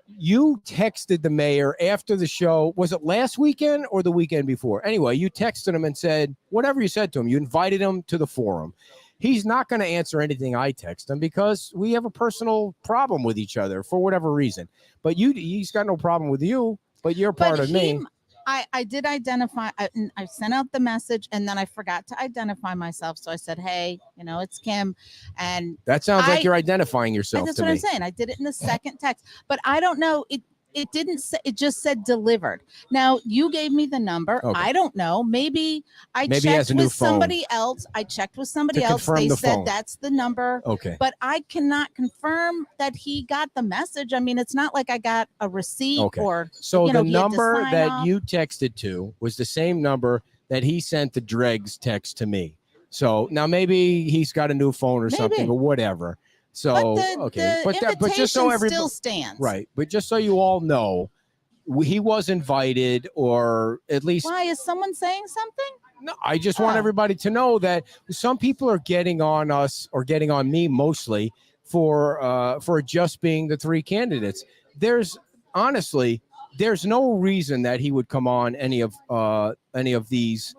you texted the mayor after the show. Was it last weekend or the weekend before? Anyway, you texted him and said whatever you said to him. You invited him to the forum. He's not going to answer anything I text him because we have a personal problem with each other for whatever reason. But he's got no problem with you, but you're part of me. I did identify. I sent out the message and then I forgot to identify myself. So I said, hey, it's Kim. And that sounds like you're identifying yourself. That's what I'm saying. I did it in the second text, but I don't know. It didn't say, it just said delivered. Now you gave me the number. Okay. I don't know. Maybe checked with somebody else. I checked with somebody else. They said that's the number. Okay. But I cannot confirm that he got the message. I mean, it's not like I got a receipt or so the number that you texted to was the same number that he sent the dregs text to me. So now maybe he's got a new phone or something or whatever. So but just so everybody still stands, right? But just so you all know, he was invited, or at least. Why is someone saying something? No, I just want everybody to know that some people are getting on us or getting on me mostly for just being the 3 candidates. There's no reason that he would come on any of these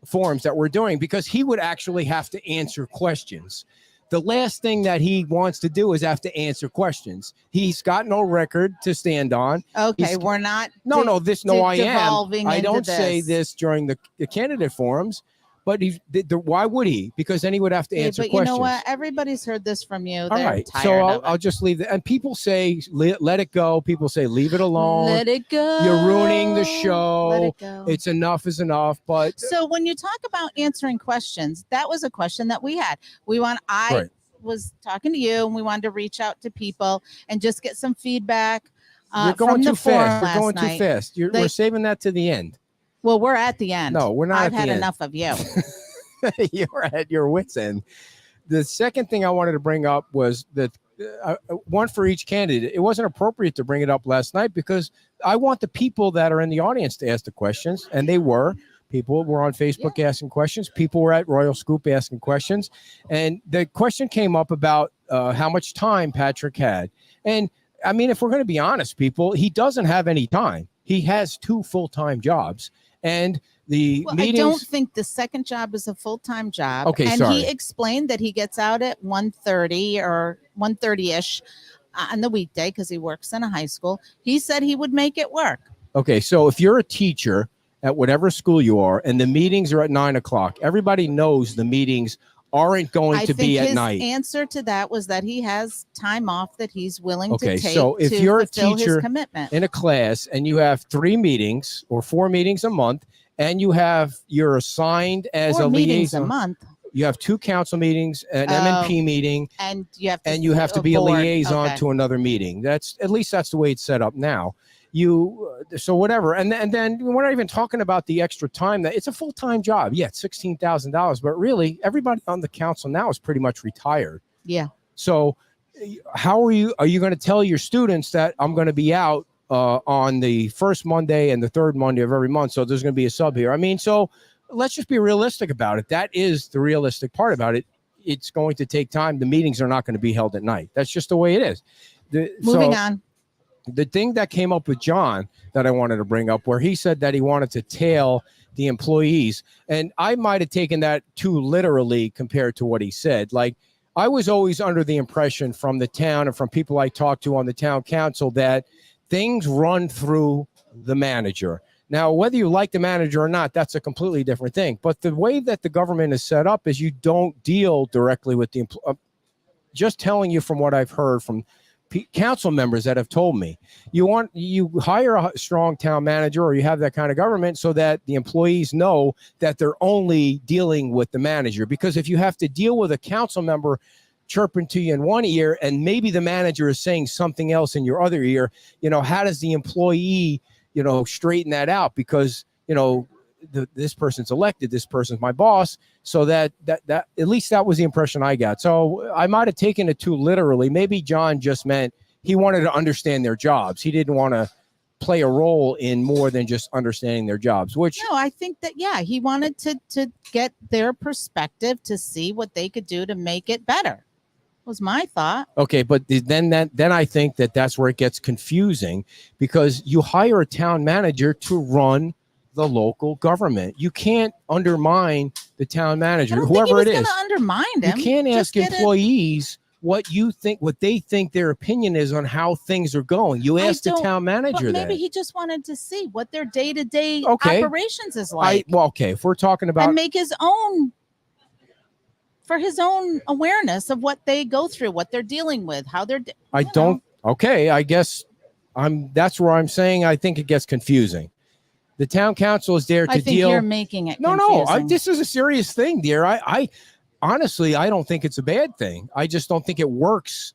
forums that we're doing because he would actually have to answer questions. The last thing that he wants to do is have to answer questions. He's got no record to stand on. Okay, we're not. I am. I don't say this during the candidate forums, but why would he? Because then he would have to answer questions. But you know what? Everybody's heard this from you. All right, so I'll just leave it. And people say, let it go. People say, leave it alone. Let it go. You're ruining the show. Let it go. It's enough is enough. But so when you talk about answering questions, that was a question that we had. I was talking to you and we wanted to reach out to people and just get some feedback. You're going too fast. You're going too fast. We're saving that to the end. Well, we're at the end. No, we're not. I've had enough of you. You're at your wit's end. The second thing I wanted to bring up was that one for each candidate. It wasn't appropriate to bring it up last night because I want the people that are in the audience to ask the questions, and they were. People were on Facebook asking questions. People were at Royal Scoop asking questions. And the question came up about how much time Patrick had. And I mean, if we're going to be honest, people, he doesn't have any time. He has 2 full-time jobs. And the meetings. I don't think the second job is a full-time job. Okay, and he explained that he gets out at 1:30 or 1:30-ish on the weekday because he works in a high school. He said he would make it work. Okay, so if you're a teacher at whatever school you are and the meetings are at 9 o'clock, everybody knows the meetings aren't going to be at night. His answer to that was that he has time off that he's willing to take so if to you're a fulfill his teacher commitment. in a class and you have 3 meetings or 4 meetings a month, and you're assigned as 4 a meetings a liaison. month. You have 2 council meetings, an M&P meeting, and you have to be a board. liaison to another meeting. That's the way it's set up now. So whatever, and then we're not even talking about the extra time. That it's a full-time job. Yeah, it's $16,000, but really everybody on the council now is pretty much retired. Yeah. So how are you going to tell your students that I'm going to be out on the first Monday and the third Monday of every month? So there's going to be a sub here. I mean, so let's just be realistic about it. That is the realistic part about it. It's going to take time. The meetings are not going to be held at night. That's just the way it is. Moving on. The thing that came up with John that I wanted to bring up, where he said that he wanted to tail the employees, and I might have taken that too literally compared to what he said. Like, I was always under the impression from the town and from people I talked to on the town council that things run through the manager. Now, whether you like the manager or not, that's a completely different thing. But the way that the government is set up is you don't deal directly with the just telling you from what I've heard from council members that have told me, you hire a strong town manager, or you have that kind of government, so that the employees know that they're only dealing with the manager. Because if you have to deal with a council member chirping to you in one ear and maybe the manager is saying something else in your other ear, how does the employee straighten that out? Because this person's elected, this person's my boss. So that at least that was the impression I got. So I might have taken it too literally. Maybe John just meant he wanted to understand their jobs. He didn't want to play a role in more than just understanding their jobs, which no, I think that, he wanted to get their perspective to see what they could do to make it better. Was my thought. Okay, but then I think that's where it gets confusing, because you hire a town manager to run the local government. You can't undermine the town manager, whoever it is. Undermine him. You can't ask employees what they think their opinion is on how things are going. You ask the town manager that. Maybe he just wanted to see what their day-to-day operations is like. If we're talking about, and make his own awareness of what they go through, what they're dealing with, how they're. I guess that's where I'm saying I think it gets confusing. The town council is there to deal. I think you're making it confusing. This is a serious thing, dear. I honestly, I don't think it's a bad thing. I just don't think it works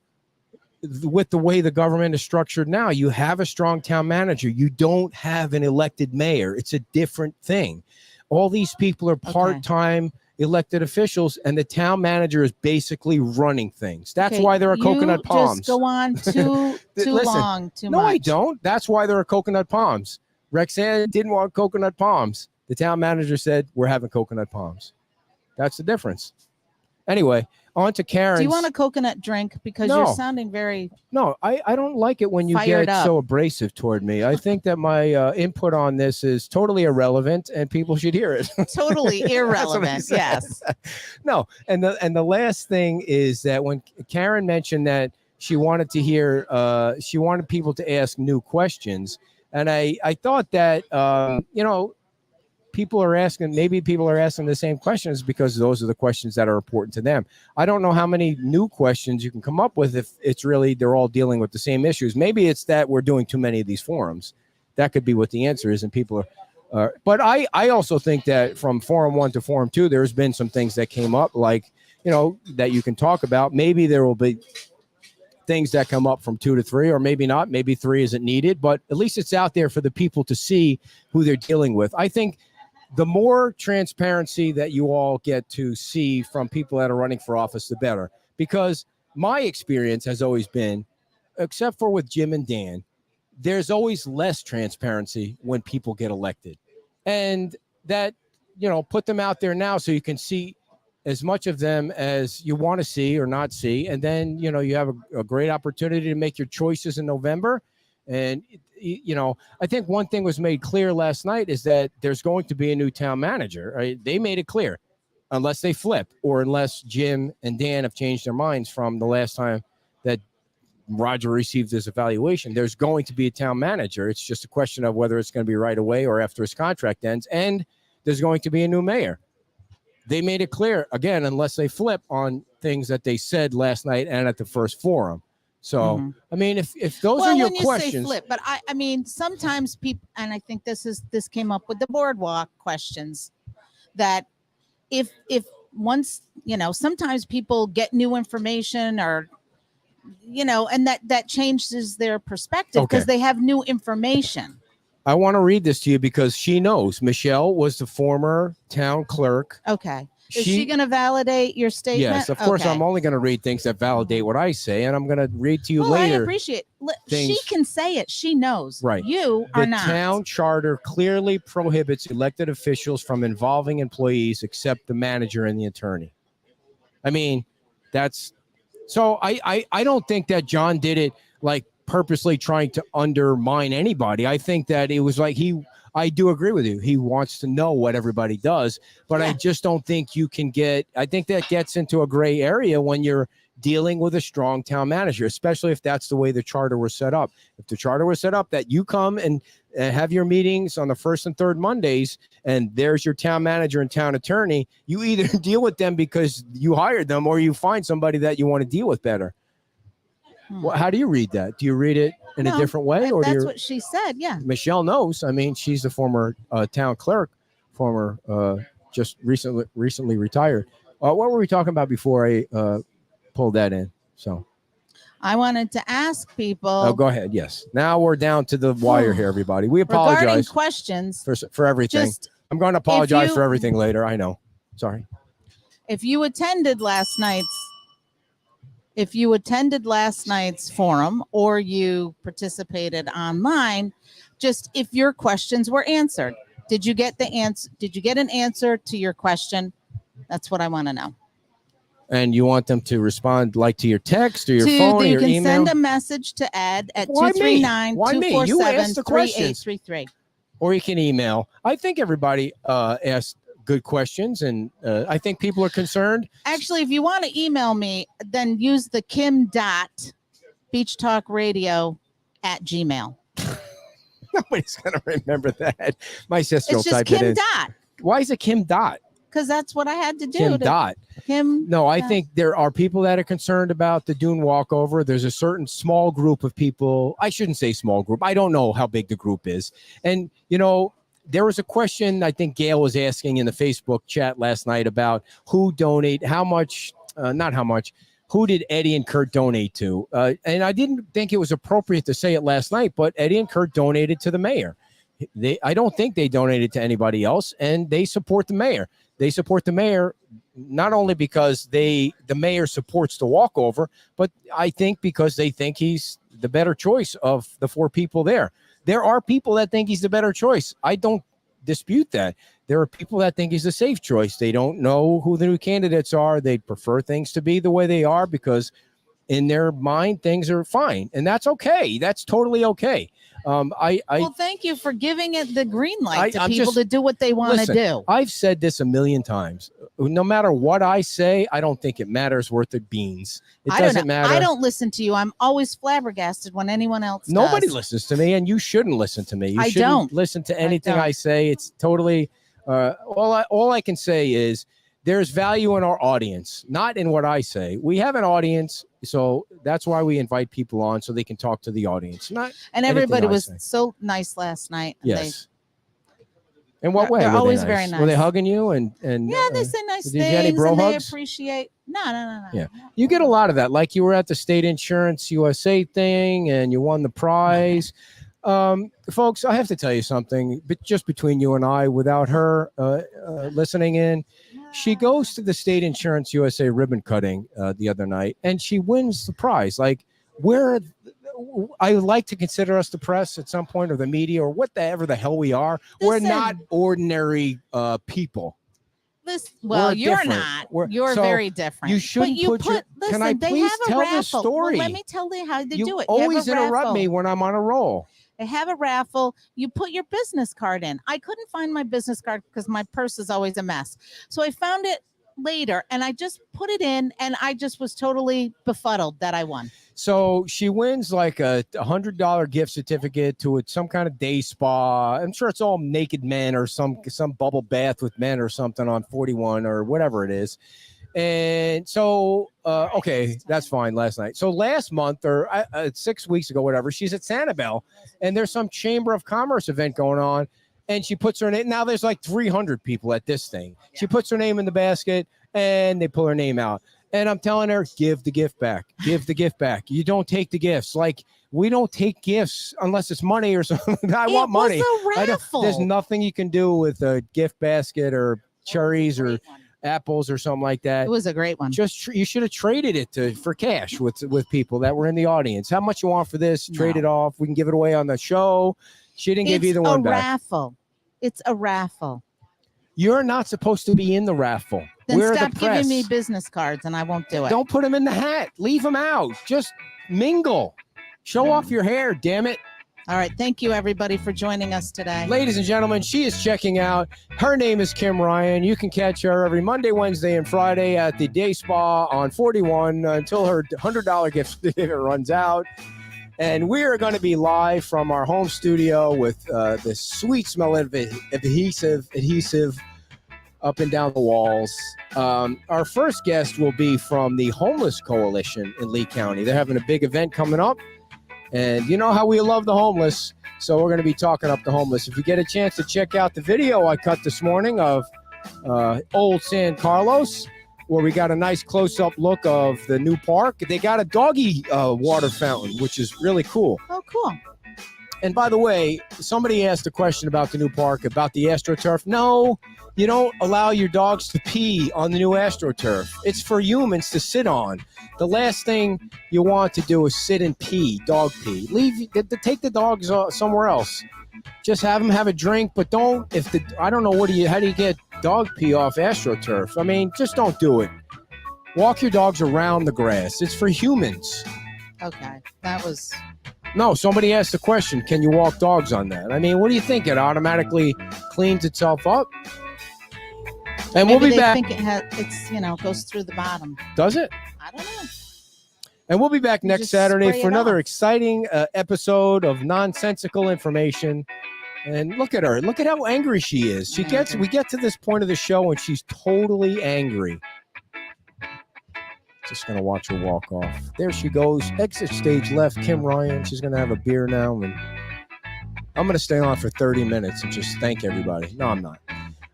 with the way the government is structured now. You have a strong town manager. You don't have an elected mayor. It's a different thing. All these people are part-time elected officials, and the town manager is basically running things. That's why there are coconut palms. Just go on too long, too much. No, I don't. That's why there are coconut palms. Rexanne didn't want coconut palms. The town manager said, we're having coconut palms. That's the difference. Anyway, on to Karen. Do you want a coconut drink? Because you're sounding very... No, I don't like it when you get so abrasive toward me. I think that my input on this is totally irrelevant and people should hear it. Totally irrelevant, yes. No, and the last thing is that when Karen mentioned that she wanted to hear, she wanted people to ask new questions. And I thought that, maybe people are asking the same questions because those are the questions that are important to them. I don't know how many new questions you can come up with if it's really they're all dealing with the same issues. Maybe it's that we're doing too many of these forums. That could be what the answer is. And people are, but I also think that from Forum 1 to Forum 2, there's been some things that came up, like, that you can talk about. Maybe there will be things that come up from 2 to 3, or maybe not. Maybe 3 isn't needed, but at least it's out there for the people to see who they're dealing with. I think the more transparency that you all get to see from people that are running for office, the better. Because my experience has always been, except for with Jim and Dan, there's always less transparency when people get elected. And that, put them out there now so you can see as much of them as you want to see or not see. And then, you have a great opportunity to make your choices in November. And, I think one thing was made clear last night is that there's going to be a new town manager. Right? They made it clear, unless they flip or unless Jim and Dan have changed their minds from the last time that Roger received his evaluation. There's going to be a town manager. It's just a question of whether it's going to be right away or after his contract ends. And there's going to be a new mayor. they made it clear again, unless they flip on things that they said last night and at the first forum. So, I mean, if those are your when you questions, say flip, but I mean, sometimes people, and I think this came up with the boardwalk questions, that if once, sometimes people get new information or, and that changes their perspective because they have new information. I want to read this to you because she knows. Michelle was the former town clerk. Okay. Is she going to validate your statement? Yes, of course. I'm only going to read things that validate what I say, and I'm going to read to you later. I appreciate she can say it. She knows. Right. You are not. The town charter clearly prohibits elected officials from involving employees except the manager and the attorney. I mean, that's so I don't think that John did it like purposely trying to undermine anybody. I think that it was like I do agree with you. He wants to know what everybody does, but I just don't think you can I think that gets into a gray area when you're dealing with a strong town manager, especially if that's the way the charter was set up. If the charter was set up that you come and have your meetings on the first and third Mondays, and there's your town manager and town attorney, you either deal with them because you hired them or you find somebody that you want to deal with better. Well, how do you read that? Do you read it in a different way? Or that's what she said, yeah. Michelle knows. I mean, she's the former town clerk, just recently retired. What were we talking about before I pulled that in? So I wanted to ask people. Oh, go ahead. Yes. Now we're down to the wire here, everybody. We apologize. Regarding questions. For everything. I'm going to apologize for everything later. I know. Sorry. If you attended last night's forum or you participated online, just if your questions were answered, did you get an answer to your question? That's what I want to know. And you want them to respond like to your text or your phone or your email? You can send a message to Ed at 239-247-3833. Or you can email. I think everybody asked good questions, and I think people are concerned. Actually, if you want to email me, then use the kim.beachtalkradio@gmail. Nobody's going to remember that. My sister will type Kim it in. Dot. Why is it Kim Dot? Because that's what I had to do. Kim Dot. No, I think there are people that are concerned about the dune walkover. There's a certain small group of people. I shouldn't say small group. I don't know how big the group is. And, there was a question I think Gail was asking in the Facebook chat last night about who did Eddie and Kurt donate to? And I didn't think it was appropriate to say it last night, but Eddie and Kurt donated to the mayor. I don't think they donated to anybody else, and they support the mayor. They support the mayor not only because the mayor supports the walkover, but I think because they think he's the better choice of the four people there. There are people that think he's the better choice. I don't dispute that. There are people that think he's a safe choice. They don't know who the new candidates are. They prefer things to be the way they are because in their mind, things are fine. And that's okay. That's totally okay. Well, thank you for giving it the green light to people to do what they want to do. I've said this a million times. No matter what I say, I don't think it matters worth the beans. It doesn't matter. I don't listen to you. I'm always flabbergasted when anyone else does. Nobody listens to me, and you shouldn't listen to me. You shouldn't listen to anything I say. It's totally all I can say is there's value in our audience, not in what I say. We have an audience, so that's why we invite people on so they can talk to the audience. And everybody was so nice last night. Yes. In what way? They're always very nice. Were they hugging you? And yeah, they say nice things. Did you get any bro hugs? They appreciate. No. Yeah, you get a lot of that. Like you were at the State Insurance USA thing, and you won the prize. Folks, I have to tell you something. But just between you and I, without her listening in, she goes to the State Insurance USA ribbon cutting the other night, and she wins the prize. Like I would like to consider us the press at some point, or the media, or whatever the hell we are. We're not ordinary people. You're not. You're very different. You shouldn't can I please tell this story? Well, let me tell you how they do it. You always interrupt me when I'm on a roll. They have a raffle. You put your business card in. I couldn't find my business card because my purse is always a mess. So I found it later, and I just put it in, and I just was totally befuddled that I won. So she wins like a $100 gift certificate to some kind of day spa. I'm sure it's all naked men or some bubble bath with men or something on 41 or whatever it is. And so, okay, that's fine. Last night. So last month or 6 weeks ago, whatever, she's at Sanibel, and there's some Chamber of Commerce event going on, and she puts her name. Now there's like 300 people at this thing. Yeah. She puts her name in the basket, and they pull her name out. And I'm telling her, give the gift back. Give the gift back. You don't take the gifts. Like, we don't take gifts unless it's money or something. I want money. There's nothing you can do with a gift basket or cherries or apples or something like that. It was a great one. Just you should have traded it for cash with people that were in the audience. How much you want for this? Trade it off. We can give it away on the show. She didn't give either one back. It's a raffle. You're not supposed to be in the raffle. Then stop giving me business cards, and I won't do it. Don't put them in the hat. Leave them out. Just mingle. Show off your hair, damn it. All right. Thank you, everybody, for joining us today. Ladies and gentlemen, she is checking out. Her name is Kim Ryan. You can catch her every Monday, Wednesday, and Friday at the Day Spa on 41 until her $100 gift certificate runs out. And we are going to be live from our home studio with the sweet smell of adhesive up and down the walls. Our first guest will be from the Homeless Coalition in Lee County. They're having a big event coming up. And you know how we love the homeless, so we're going to be talking up the homeless. If you get a chance to check out the video I cut this morning of Old San Carlos, where we got a nice close-up look of the new park. They got a doggy water fountain, which is really cool. Oh, cool. And by the way, somebody asked a question about the new park, about the AstroTurf. No, you don't allow your dogs to pee on the new AstroTurf. It's for humans to sit on. The last thing you want to do is sit and pee, dog pee. Take the dogs somewhere else. Just have them have a drink, but don't. I don't know how do you get dog pee off AstroTurf? I mean, just don't do it. Walk your dogs around the grass. It's for humans. Okay, that was. No, somebody asked the question, can you walk dogs on that? I mean, what do you think? It automatically cleans itself up? And Maybe we'll be back. I think it's goes through the bottom. Does it? I don't know. And we'll be back next Saturday for another exciting episode of nonsensical information. And look at her. Look at how angry she is. We get to this point of the show and she's totally angry. Just going to watch her walk off. There she goes. Exit stage left. Kim Ryan. She's going to have a beer now. And I'm going to stay on for 30 minutes and just thank everybody. No, I'm not.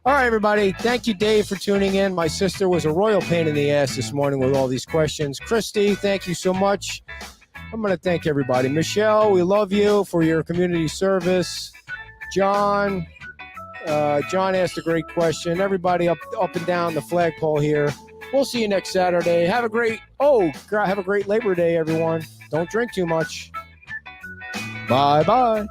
All right, everybody. Thank you, Dave, for tuning in. My sister was a royal pain in the ass this morning with all these questions. Christy, thank you so much. I'm going to thank everybody. Michelle, we love you for your community service. John asked a great question. Everybody up and down the flagpole here. We'll see you next Saturday. Have a great Labor Day, everyone. Don't drink too much. Bye-bye.